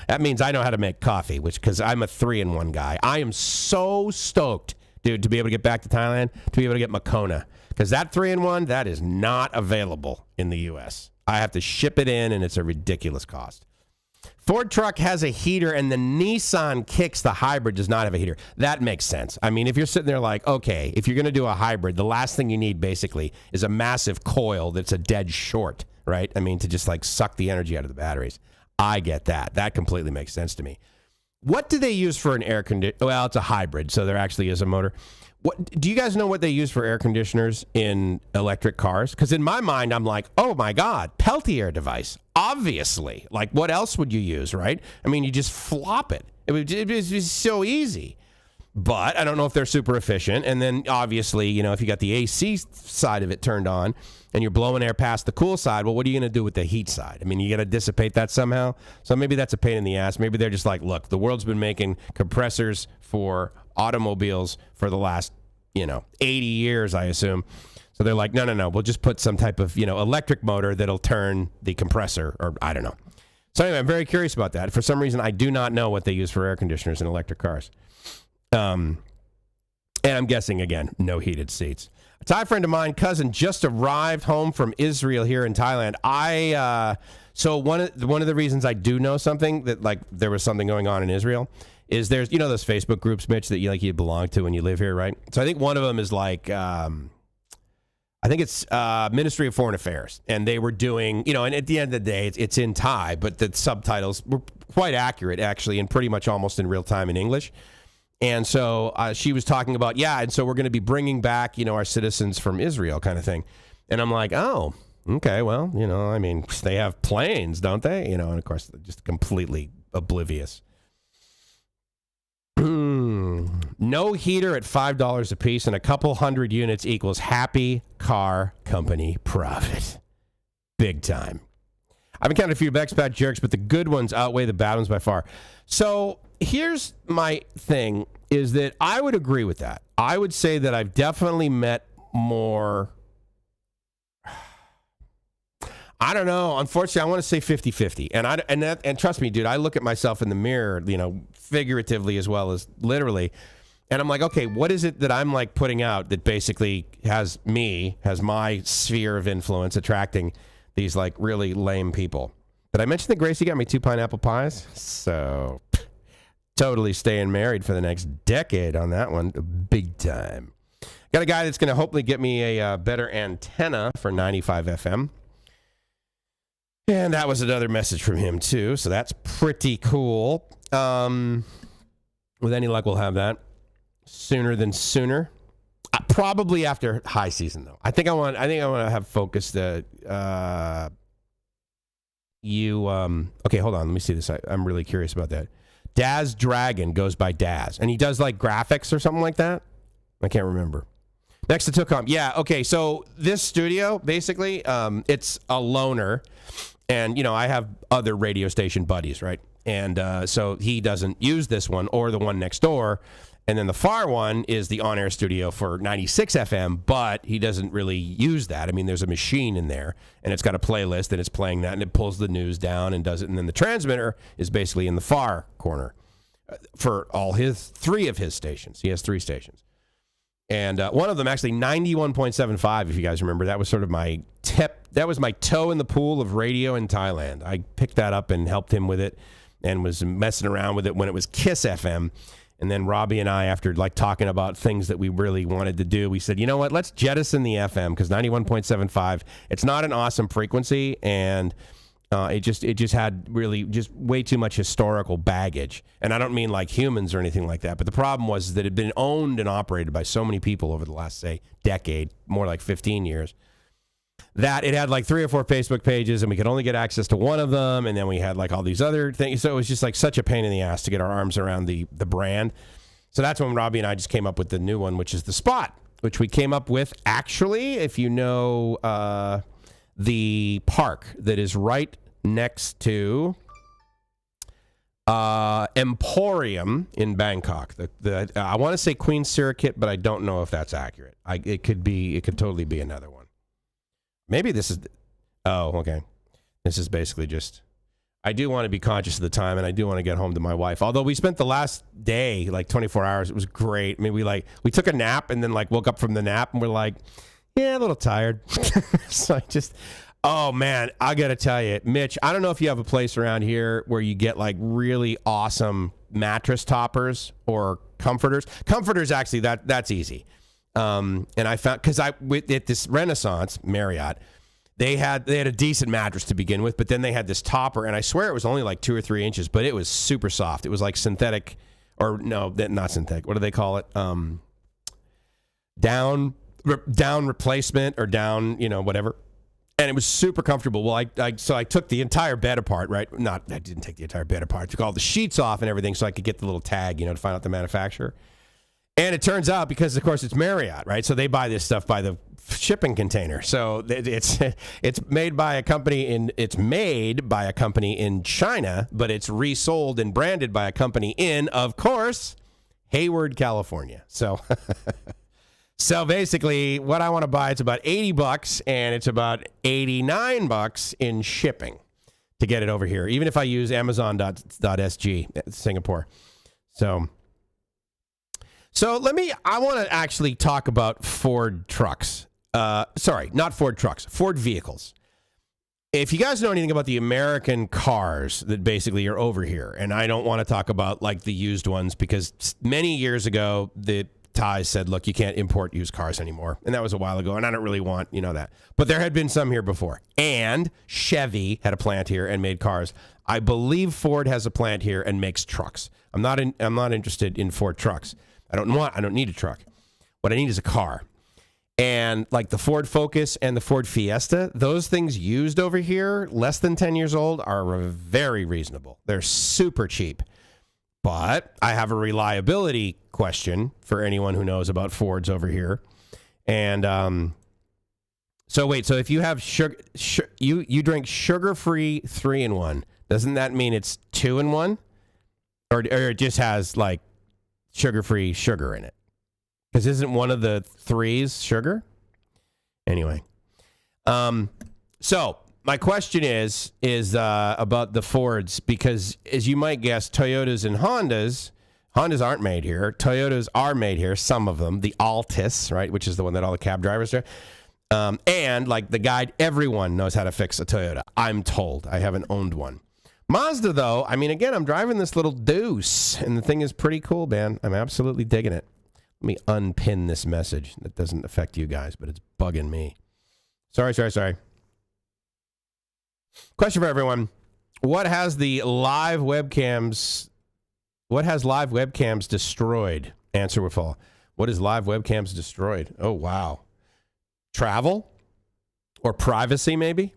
that means I know how to make coffee, because I'm a 3-in-1 guy. I am so stoked, dude, to be able to get back to Thailand, to be able to get Makona, because that 3-in-1, that is not available in the U.S. I have to ship it in, and it's a ridiculous cost. Ford truck has a heater, and the Nissan Kicks, the hybrid, does not have a heater. That makes sense. I mean, if you're sitting there like, okay, if you're going to do a hybrid, the last thing you need, basically, is a massive coil that's a dead short, right? I mean, to just, like, suck the energy out of the batteries. I get that. That completely makes sense to me. What do they use for an air conditioner? Well, it's a hybrid, so there actually is a motor. What do you guys know what they use for air conditioners in electric cars? Because in my mind, I'm like, oh my God, Peltier device. Obviously. Like, what else would you use, right? I mean, you just flop it. It would be so easy. But I don't know if they're super efficient. And then obviously, you know, if you got the AC side of it turned on and you're blowing air past the cool side, well, what are you going to do with the heat side? I mean, you got to dissipate that somehow. So maybe that's a pain in the ass. Maybe they're just like, look, the world's been making compressors for automobiles for the last, 80 years, I assume. So they're like, no, we'll just put some type of, electric motor that'll turn the compressor, or I don't know. So anyway, I'm very curious about that. For some reason, I do not know what they use for air conditioners in electric cars. And I'm guessing, again, no heated seats. A Thai friend of mine, cousin, just arrived home from Israel here in Thailand. So one of the reasons I do know something, that like there was something going on in Israel, is there's, those Facebook groups, Mitch, that you belong to when you live here, right? So I think one of them is like, I think it's Ministry of Foreign Affairs. And they were doing, and at the end of the day, it's in Thai, but the subtitles were quite accurate, actually, and pretty much almost in real time in English. And so she was talking about, and so we're going to be bringing back, our citizens from Israel kind of thing. And I'm like, oh, okay, well, I mean, they have planes, don't they? And of course, they're just completely oblivious. No heater at $5 a piece and a couple hundred units equals happy car company profit. Big time. I've encountered a few expat jerks, but the good ones outweigh the bad ones by far. So here's my thing, is that I would agree with that. I would say that I've definitely met more... I don't know. Unfortunately, I want to say 50-50. And trust me, dude, I look at myself in the mirror, figuratively as well as literally. And I'm like, okay, what is it that I'm like putting out that basically has my sphere of influence attracting these like really lame people? Did I mention that Gracie got me 2 pineapple pies? So totally staying married for the next decade on that one. Big time. Got a guy that's going to hopefully get me a better antenna for 95 FM. And that was another message from him, too. So that's pretty cool. With any luck, we'll have that sooner than sooner. Probably after high season, though. I think I want to have focused. Okay, hold on. Let me see this. I'm really curious about that. Daz Dragon goes by Daz. And he does, like, graphics or something like that? I can't remember. Next to Tookom. Yeah, okay. So this studio, basically, it's a loner. And, I have other radio station buddies, right? And so he doesn't use this one or the one next door. And then the far one is the on-air studio for 96 FM, but he doesn't really use that. I mean, there's a machine in there, and it's got a playlist, and it's playing that, and it pulls the news down and does it. And then the transmitter is basically in the far corner for all 3 of his stations. He has 3 stations. And one of them, actually, 91.75, if you guys remember. That was sort of my tip. That was my toe in the pool of radio in Thailand. I picked that up and helped him with it and was messing around with it when it was Kiss FM. And then Robbie and I, after like talking about things that we really wanted to do, we said, you know what, let's jettison the FM, because 91.75, it's not an awesome frequency, and it just had really just way too much historical baggage. And I don't mean like humans or anything like that, but the problem was that it had been owned and operated by so many people over the last, say, decade, more like 15 years, that it had like 3 or 4 Facebook pages, and we could only get access to one of them, and then we had like all these other things. So it was just like such a pain in the ass to get our arms around the brand. So that's when Robbie and I just came up with the new one, which is the Spot, which we came up with, actually, if you know the park that is right next to Emporium in Bangkok. I want to say Queen Sirikit, but I don't know if that's accurate. It could totally be another one. Maybe this is... Oh, okay. This is basically just, I do want to be conscious of the time, and I do want to get home to my wife. Although we spent the last day, like 24 hours, it was great. I mean, we took a nap and then like woke up from the nap and we're like, yeah, a little tired. So oh man, I got to tell you, Mitch, I don't know if you have a place around here where you get like really awesome mattress toppers or comforters. Comforters, actually, that's easy. And I found, because at this Renaissance Marriott, they had a decent mattress to begin with, but then they had this topper, and I swear it was only like 2 or 3 inches, but it was super soft. It was like synthetic, or no, not synthetic. What do they call it? Down replacement or down, whatever. And it was super comfortable. Well, so I took the entire bed apart, right? I didn't take the entire bed apart. I took all the sheets off and everything so I could get the little tag, to find out the manufacturer. And it turns out, because of course it's Marriott, right? So they buy this stuff by the shipping container. So it's made by a company in China, but it's resold and branded by a company in, of course, Hayward, California. So so basically what I want to buy, it's about $80 and it's about $89 in shipping to get it over here, even if I use Amazon.sg Singapore. So I want to actually talk about Ford trucks. Sorry, not Ford trucks, Ford vehicles. If you guys know anything about the American cars that basically are over here, and I don't want to talk about like the used ones, because many years ago, the Thais said, look, you can't import used cars anymore. And that was a while ago, and I don't really want, that. But there had been some here before. And Chevy had a plant here and made cars. I believe Ford has a plant here and makes trucks. I'm not interested in Ford trucks. I don't need a truck. What I need is a car. And like the Ford Focus and the Ford Fiesta, those things used over here, less than 10 years old, are very reasonable. They're super cheap. But I have a reliability question for anyone who knows about Fords over here. And so if you have you drink sugar-free 3-in-1, doesn't that mean it's 2-in-1? Or it just has like sugar-free sugar in it? Because isn't one of the 3s sugar? Anyway. So my question is about the Fords, because as you might guess, Toyotas and Hondas aren't made here. Toyotas are made here, some of them. The Altis, right, which is the one that all the cab drivers do. And like the guide, everyone knows how to fix a Toyota, I'm told. I haven't owned one. Mazda, though, I mean, again, I'm driving this little Deuce, and the thing is pretty cool, man. I'm absolutely digging it. Let me unpin this message. That doesn't affect you guys, but it's bugging me. Sorry. Question for everyone. What has live webcams destroyed? Answer with all. What is live webcams destroyed? Oh, wow. Travel? Or privacy, maybe?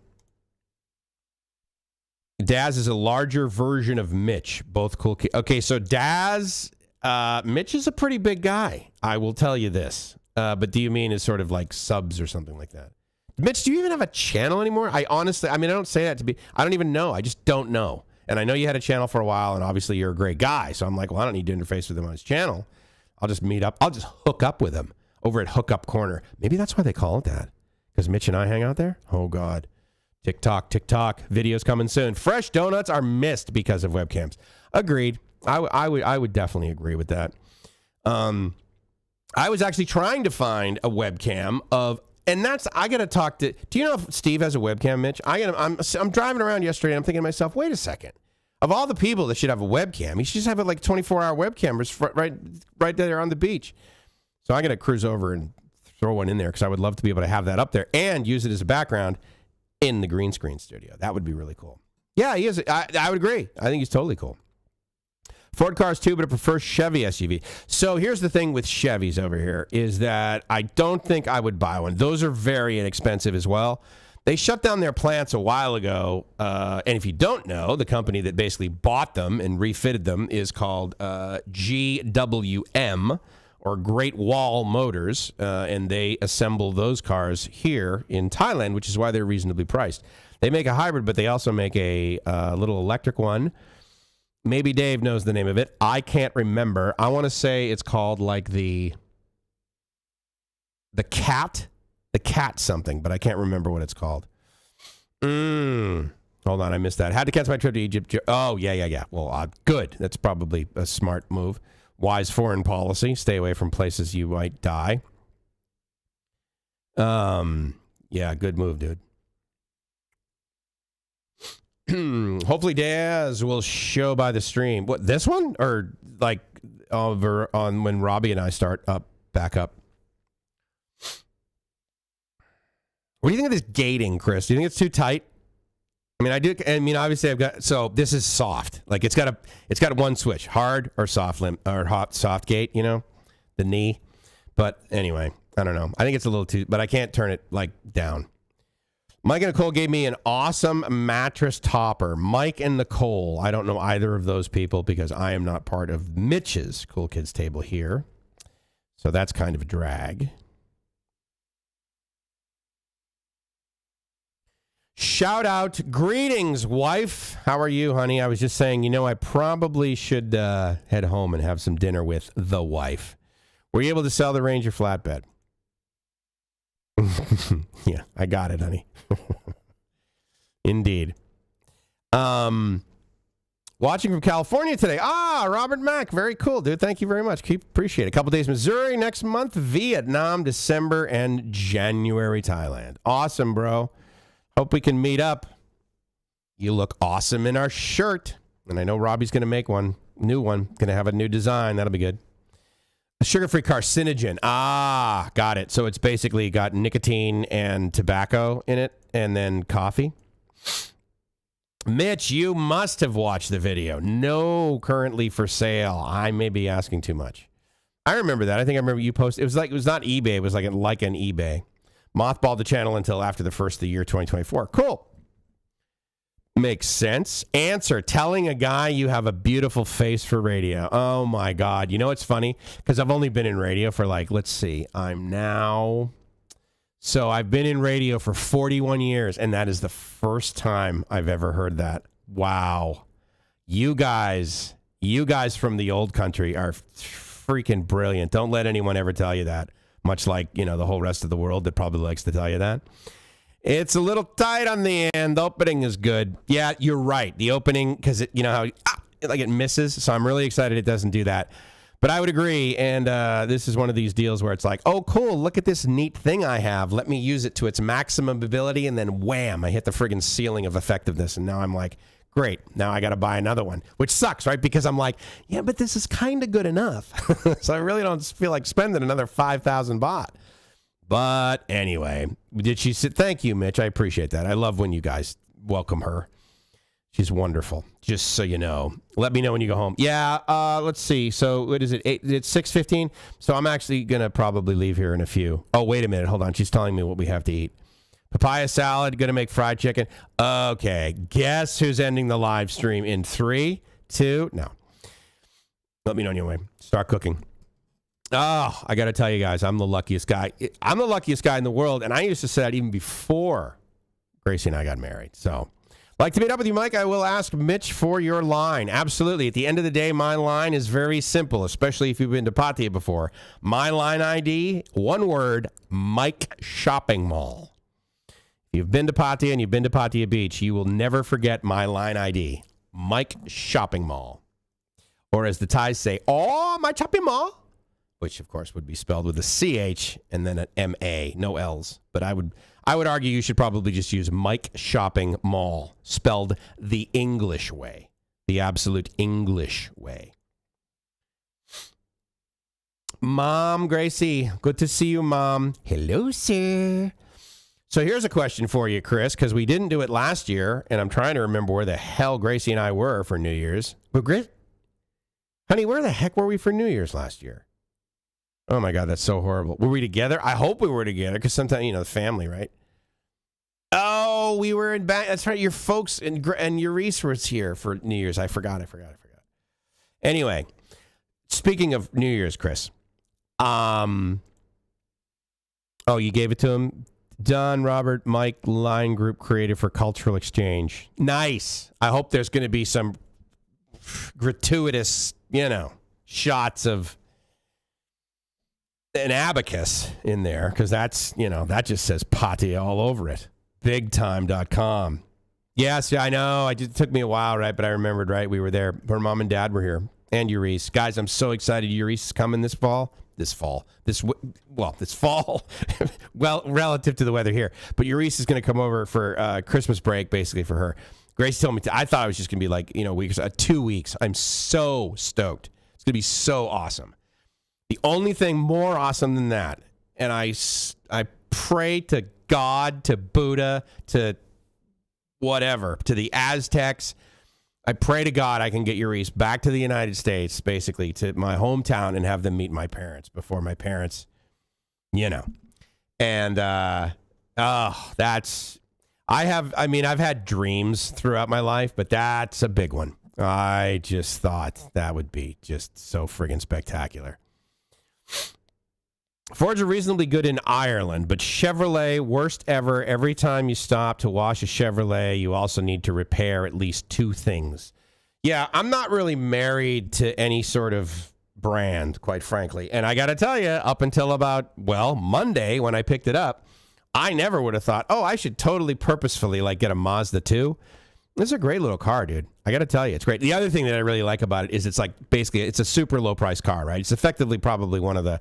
Daz is a larger version of Mitch. Both cool. Okay, so Daz, Mitch is a pretty big guy. I will tell you this. But do you mean as sort of like subs or something like that? Mitch, do you even have a channel anymore? I don't say that to be, I don't even know. I just don't know. And I know you had a channel for a while, and obviously you're a great guy. So I'm like, well, I don't need to interface with him on his channel. I'll just meet up. I'll just hook up with him over at Hookup Corner. Maybe that's why they call it that. Because Mitch and I hang out there? Oh, God. TikTok. Videos coming soon. Fresh donuts are missed because of webcams. Agreed. I would definitely agree with that. I was actually trying to find a webcam of, and that's, I got to talk to, do you know if Steve has a webcam, Mitch? I'm driving around yesterday and I'm thinking to myself, wait a second. Of all the people that should have a webcam, he should just have it like 24-hour webcams right there on the beach. So I'm going to cruise over and throw one in there because I would love to be able to have that up there and use it as a background in the green screen studio. That would be really cool. Yeah, he is. I would agree. I think he's totally cool. Ford cars too, but I prefer Chevy SUV. So here's the thing with Chevys over here is that I don't think I would buy one. Those are very inexpensive as well. They shut down their plants a while ago. And if you don't know, the company that basically bought them and refitted them is called GWM, or Great Wall Motors. And they assemble those cars here in Thailand, which is why they're reasonably priced. They make a hybrid, but they also make a little electric one. Maybe Dave knows the name of it. I can't remember. I want to say it's called like the cat something, but I can't remember what it's called. Hold on, I missed that. Had to cancel my trip to Egypt. Oh, yeah. Well, good. That's probably a smart move. Wise foreign policy. Stay away from places you might die. Yeah, good move, dude. Hopefully Daz will show by the stream. What, this one? Or like over on when Robbie and I start back up? What do you think of this gating, Chris? Do you think it's too tight? I mean, obviously I've got, so this is soft. Like it's got one switch, hard or soft soft gate, you know, the knee. But anyway, I don't know. I think it's a little too, but I can't turn it like down. Mike and Nicole gave me an awesome mattress topper. Mike and Nicole. I don't know either of those people because I am not part of Mitch's Cool Kids table here. So that's kind of a drag. Shout out. Greetings, wife. How are you, honey? I was just saying, you know, I probably should head home and have some dinner with the wife. Were you able to sell the Ranger flatbed? Yeah, I got it, honey. Indeed. Watching from California today. Robert Mack. Very cool, dude. Thank you very much. Appreciate it. A couple days Missouri, next month Vietnam, December, and January Thailand. Awesome, bro. Hope we can meet up. You look awesome in our shirt. And I know Robbie's going to make one. New one. Going to have a new design. That'll be good. A sugar-free carcinogen. Got it. So it's basically got nicotine and tobacco in it, and then coffee. Mitch, you must have watched the video. No, currently for sale. I may be asking too much. I remember that. I think I remember you posted. It was not eBay. It was like an eBay. Mothballed the channel until after the first of the year 2024. Cool. Makes sense. Answer. Telling a guy you have a beautiful face for radio. Oh, my God. You know, it's funny because I've only been in radio for let's see. So I've been in radio for 41 years, and that is the first time I've ever heard that. Wow. You guys from the old country are freaking brilliant. Don't let anyone ever tell you that. Much like, you know, the whole rest of the world that probably likes to tell you that. It's a little tight on the end. The opening is good. Yeah, you're right. The opening, because you know how it misses. So I'm really excited it doesn't do that. But I would agree. And this is one of these deals where it's like, oh, cool. Look at this neat thing I have. Let me use it to its maximum ability. And then wham, I hit the friggin' ceiling of effectiveness. And now I'm like, great. Now I got to buy another one, which sucks, right? Because I'm like, yeah, but this is kind of good enough. So I really don't feel like spending another 5,000 baht. But anyway, did she say, thank you, Mitch. I appreciate that. I love when you guys welcome her. She's wonderful. Just so you know. Let me know when you go home. Yeah, let's see. So what is it? It's 6:15. So I'm actually going to probably leave here in a few. Oh, wait a minute. Hold on. She's telling me what we have to eat. Papaya salad. Going to make fried chicken. Okay. Guess who's ending the live stream in 3, 2. No. Let me know on your way. Start cooking. Oh, I got to tell you guys, I'm the luckiest guy. I'm the luckiest guy in the world. And I used to say that even before Gracie and I got married. So, like to meet up with you, Mike, I will ask Mitch for your line. Absolutely. At the end of the day, my line is very simple, especially if you've been to Pattaya before. My line ID, one word, Mike Shopping Mall. If you've been to Pattaya and you've been to Pattaya Beach, you will never forget my line ID, Mike Shopping Mall. Or as the Thais say, oh, my shopping mall. Which, of course, would be spelled with a CH and then an MA, no L's. But I would argue you should probably just use Mike Shopping Mall, spelled the English way, the absolute English way. Mom, Gracie, good to see you, Mom. Hello, sir. So here's a question for you, Chris, because we didn't do it last year, and I'm trying to remember where the hell Gracie and I were for New Year's. But honey, where the heck were we for New Year's last year? Oh, my God, that's so horrible. Were we together? I hope we were together because sometimes, you know, the family, right? Oh, we were in back. That's right. Your folks and your Reese was here for New Year's. I forgot. Anyway, speaking of New Year's, Chris. Oh, you gave it to him? Don, Robert, Mike, line group created for cultural exchange. Nice. I hope there's going to be some gratuitous, you know, shots of an abacus in there, because that's, you know, that just says Pattaya all over it. Bigtime.com. Yes, yeah, I know. It took me a while, right? But I remembered, right? We were there. Her mom and dad were here. And Euryce. Guys, I'm so excited. Euryce is coming this fall. This fall. This fall. Well, relative to the weather here. But Euryce is going to come over for Christmas break, basically, for her. Grace told me, I thought it was just going to be like, weeks, 2 weeks. I'm so stoked. It's going to be so awesome. The only thing more awesome than that, and I pray to God, to Buddha, to whatever, to the Aztecs. I pray to God I can get Euryce back to the United States, basically to my hometown, and have them meet my parents before my parents, And I've had dreams throughout my life, but that's a big one. I just thought that would be just so friggin' spectacular. Fords are reasonably good in Ireland, but Chevrolet, worst ever. Every time you stop to wash a Chevrolet, you also need to repair at least 2 things. Yeah, I'm not really married to any sort of brand, quite frankly. And I got to tell you, up until about, Monday when I picked it up, I never would have thought, I should totally purposefully get a Mazda 2. This is a great little car, dude. I got to tell you, it's great. The other thing that I really like about it is it's it's a super low price car, right? It's effectively probably one of the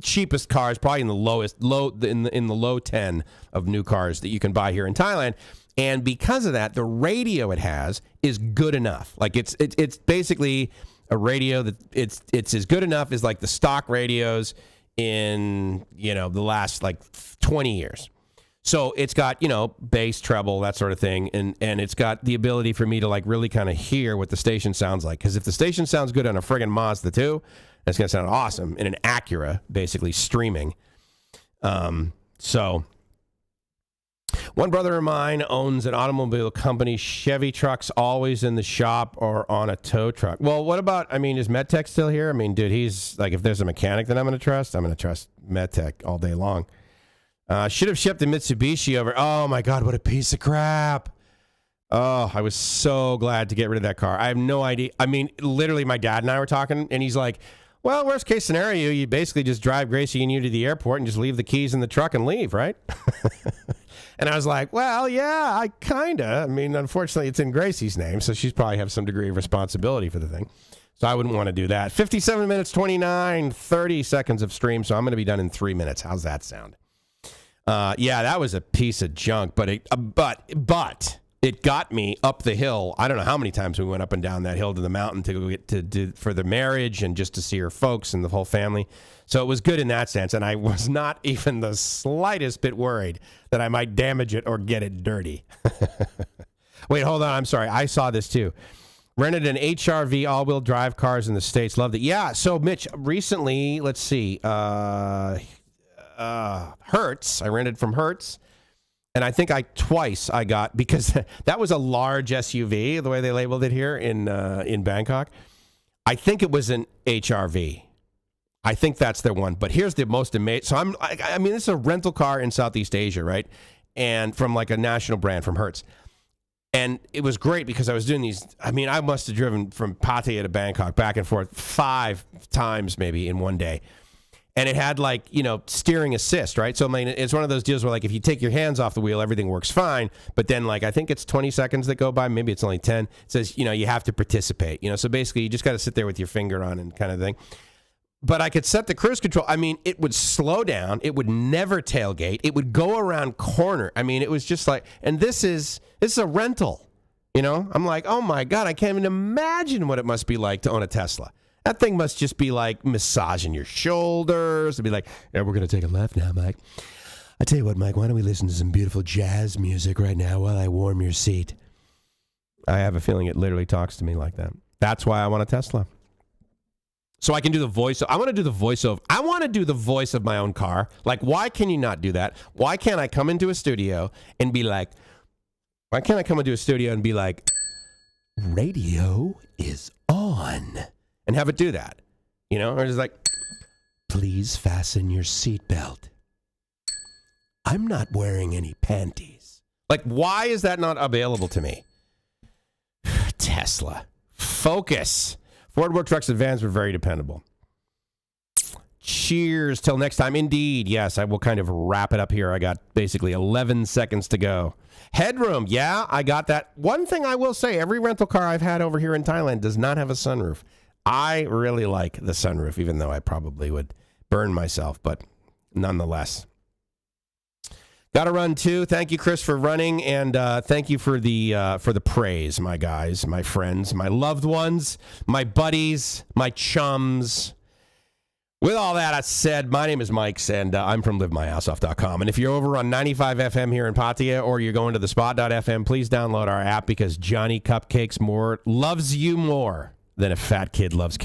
cheapest cars, probably in the low 10 of new cars that you can buy here in Thailand. And because of that, the radio it has is good enough. It's basically a radio that it's as good enough as the stock radios in the last 20 years. So it's got bass, treble, that sort of thing, and it's got the ability for me to really kind of hear what the station sounds like. Because if the station sounds good on a friggin' Mazda 2, that's going to sound awesome in an Acura, basically streaming. So one brother of mine owns an automobile company. Chevy trucks always in the shop or on a tow truck. Well, what about, is MedTech still here? Dude, he's if there's a mechanic that I'm going to trust MedTech all day long. Should have shipped the Mitsubishi over. Oh my God, what a piece of crap. Oh, I was so glad to get rid of that car. I have no idea. Literally my dad and I were talking and he's like, well, worst case scenario, you basically just drive Gracie and you to the airport and just leave the keys in the truck and leave, right? And I was like, well, yeah, I kind of. Unfortunately, it's in Gracie's name, so she's probably have some degree of responsibility for the thing. So I wouldn't want to do that. 57 minutes, 30 seconds of stream, so I'm going to be done in 3 minutes. How's that sound? Yeah, that was a piece of junk, but it got me up the hill. I don't know how many times we went up and down that hill to the mountain to get for the marriage and just to see her folks and the whole family. So it was good in that sense, and I was not even the slightest bit worried that I might damage it or get it dirty. Wait, hold on. I'm sorry. I saw this too. Rented an HRV all-wheel drive cars in the States. Loved it. Yeah. So Mitch, recently, let's see. Hertz. I rented from Hertz. And I think twice I got, because that was a large SUV, the way they labeled it here in Bangkok. I think it was an HRV. I think that's their one. But here's the most amazing. So this is a rental car in Southeast Asia, right? And from a national brand from Hertz. And it was great because I was doing these. I must have driven from Pattaya to Bangkok back and forth 5 times maybe in one day. And it had steering assist, right? So it's one of those deals where if you take your hands off the wheel, everything works fine. But then I think it's 20 seconds that go by. Maybe it's only 10. It says, you have to participate. So basically you just got to sit there with your finger on and kind of thing. But I could set the cruise control. It would slow down. It would never tailgate. It would go around corner. It was just and this is a rental, I'm like, oh my God, I can't even imagine what it must be like to own a Tesla. That thing must just be massaging your shoulders. It'd be yeah, we're going to take a left now, Mike. I tell you what, Mike, why don't we listen to some beautiful jazz music right now while I warm your seat? I have a feeling it literally talks to me like that. That's why I want a Tesla. So I can do the voice. I want to do the voiceover. I want to do the voice of my own car. Why can you not do that? Why can't I come into a studio and be like, radio is on, and have it do that, or just please fasten your seatbelt. I'm not wearing any panties. Why is that not available to me? Tesla. Focus. Ford Work Trucks and Vans were very dependable. Cheers. Till next time. Indeed. Yes, I will kind of wrap it up here. I got basically 11 seconds to go. Headroom. Yeah, I got that. One thing I will say, every rental car I've had over here in Thailand does not have a sunroof. I really like the sunroof, even though I probably would burn myself, but nonetheless. Got to run too. Thank you, Chris, for running, and thank you for the praise, my guys, my friends, my loved ones, my buddies, my chums. With all that said, my name is Mike's, and I'm from LiveMyAssOff.com. And if you're over on 95 FM here in Pattaya, or you're going to the Spot.fm, please download our app, because Johnny Cupcakes loves you more than a fat kid loves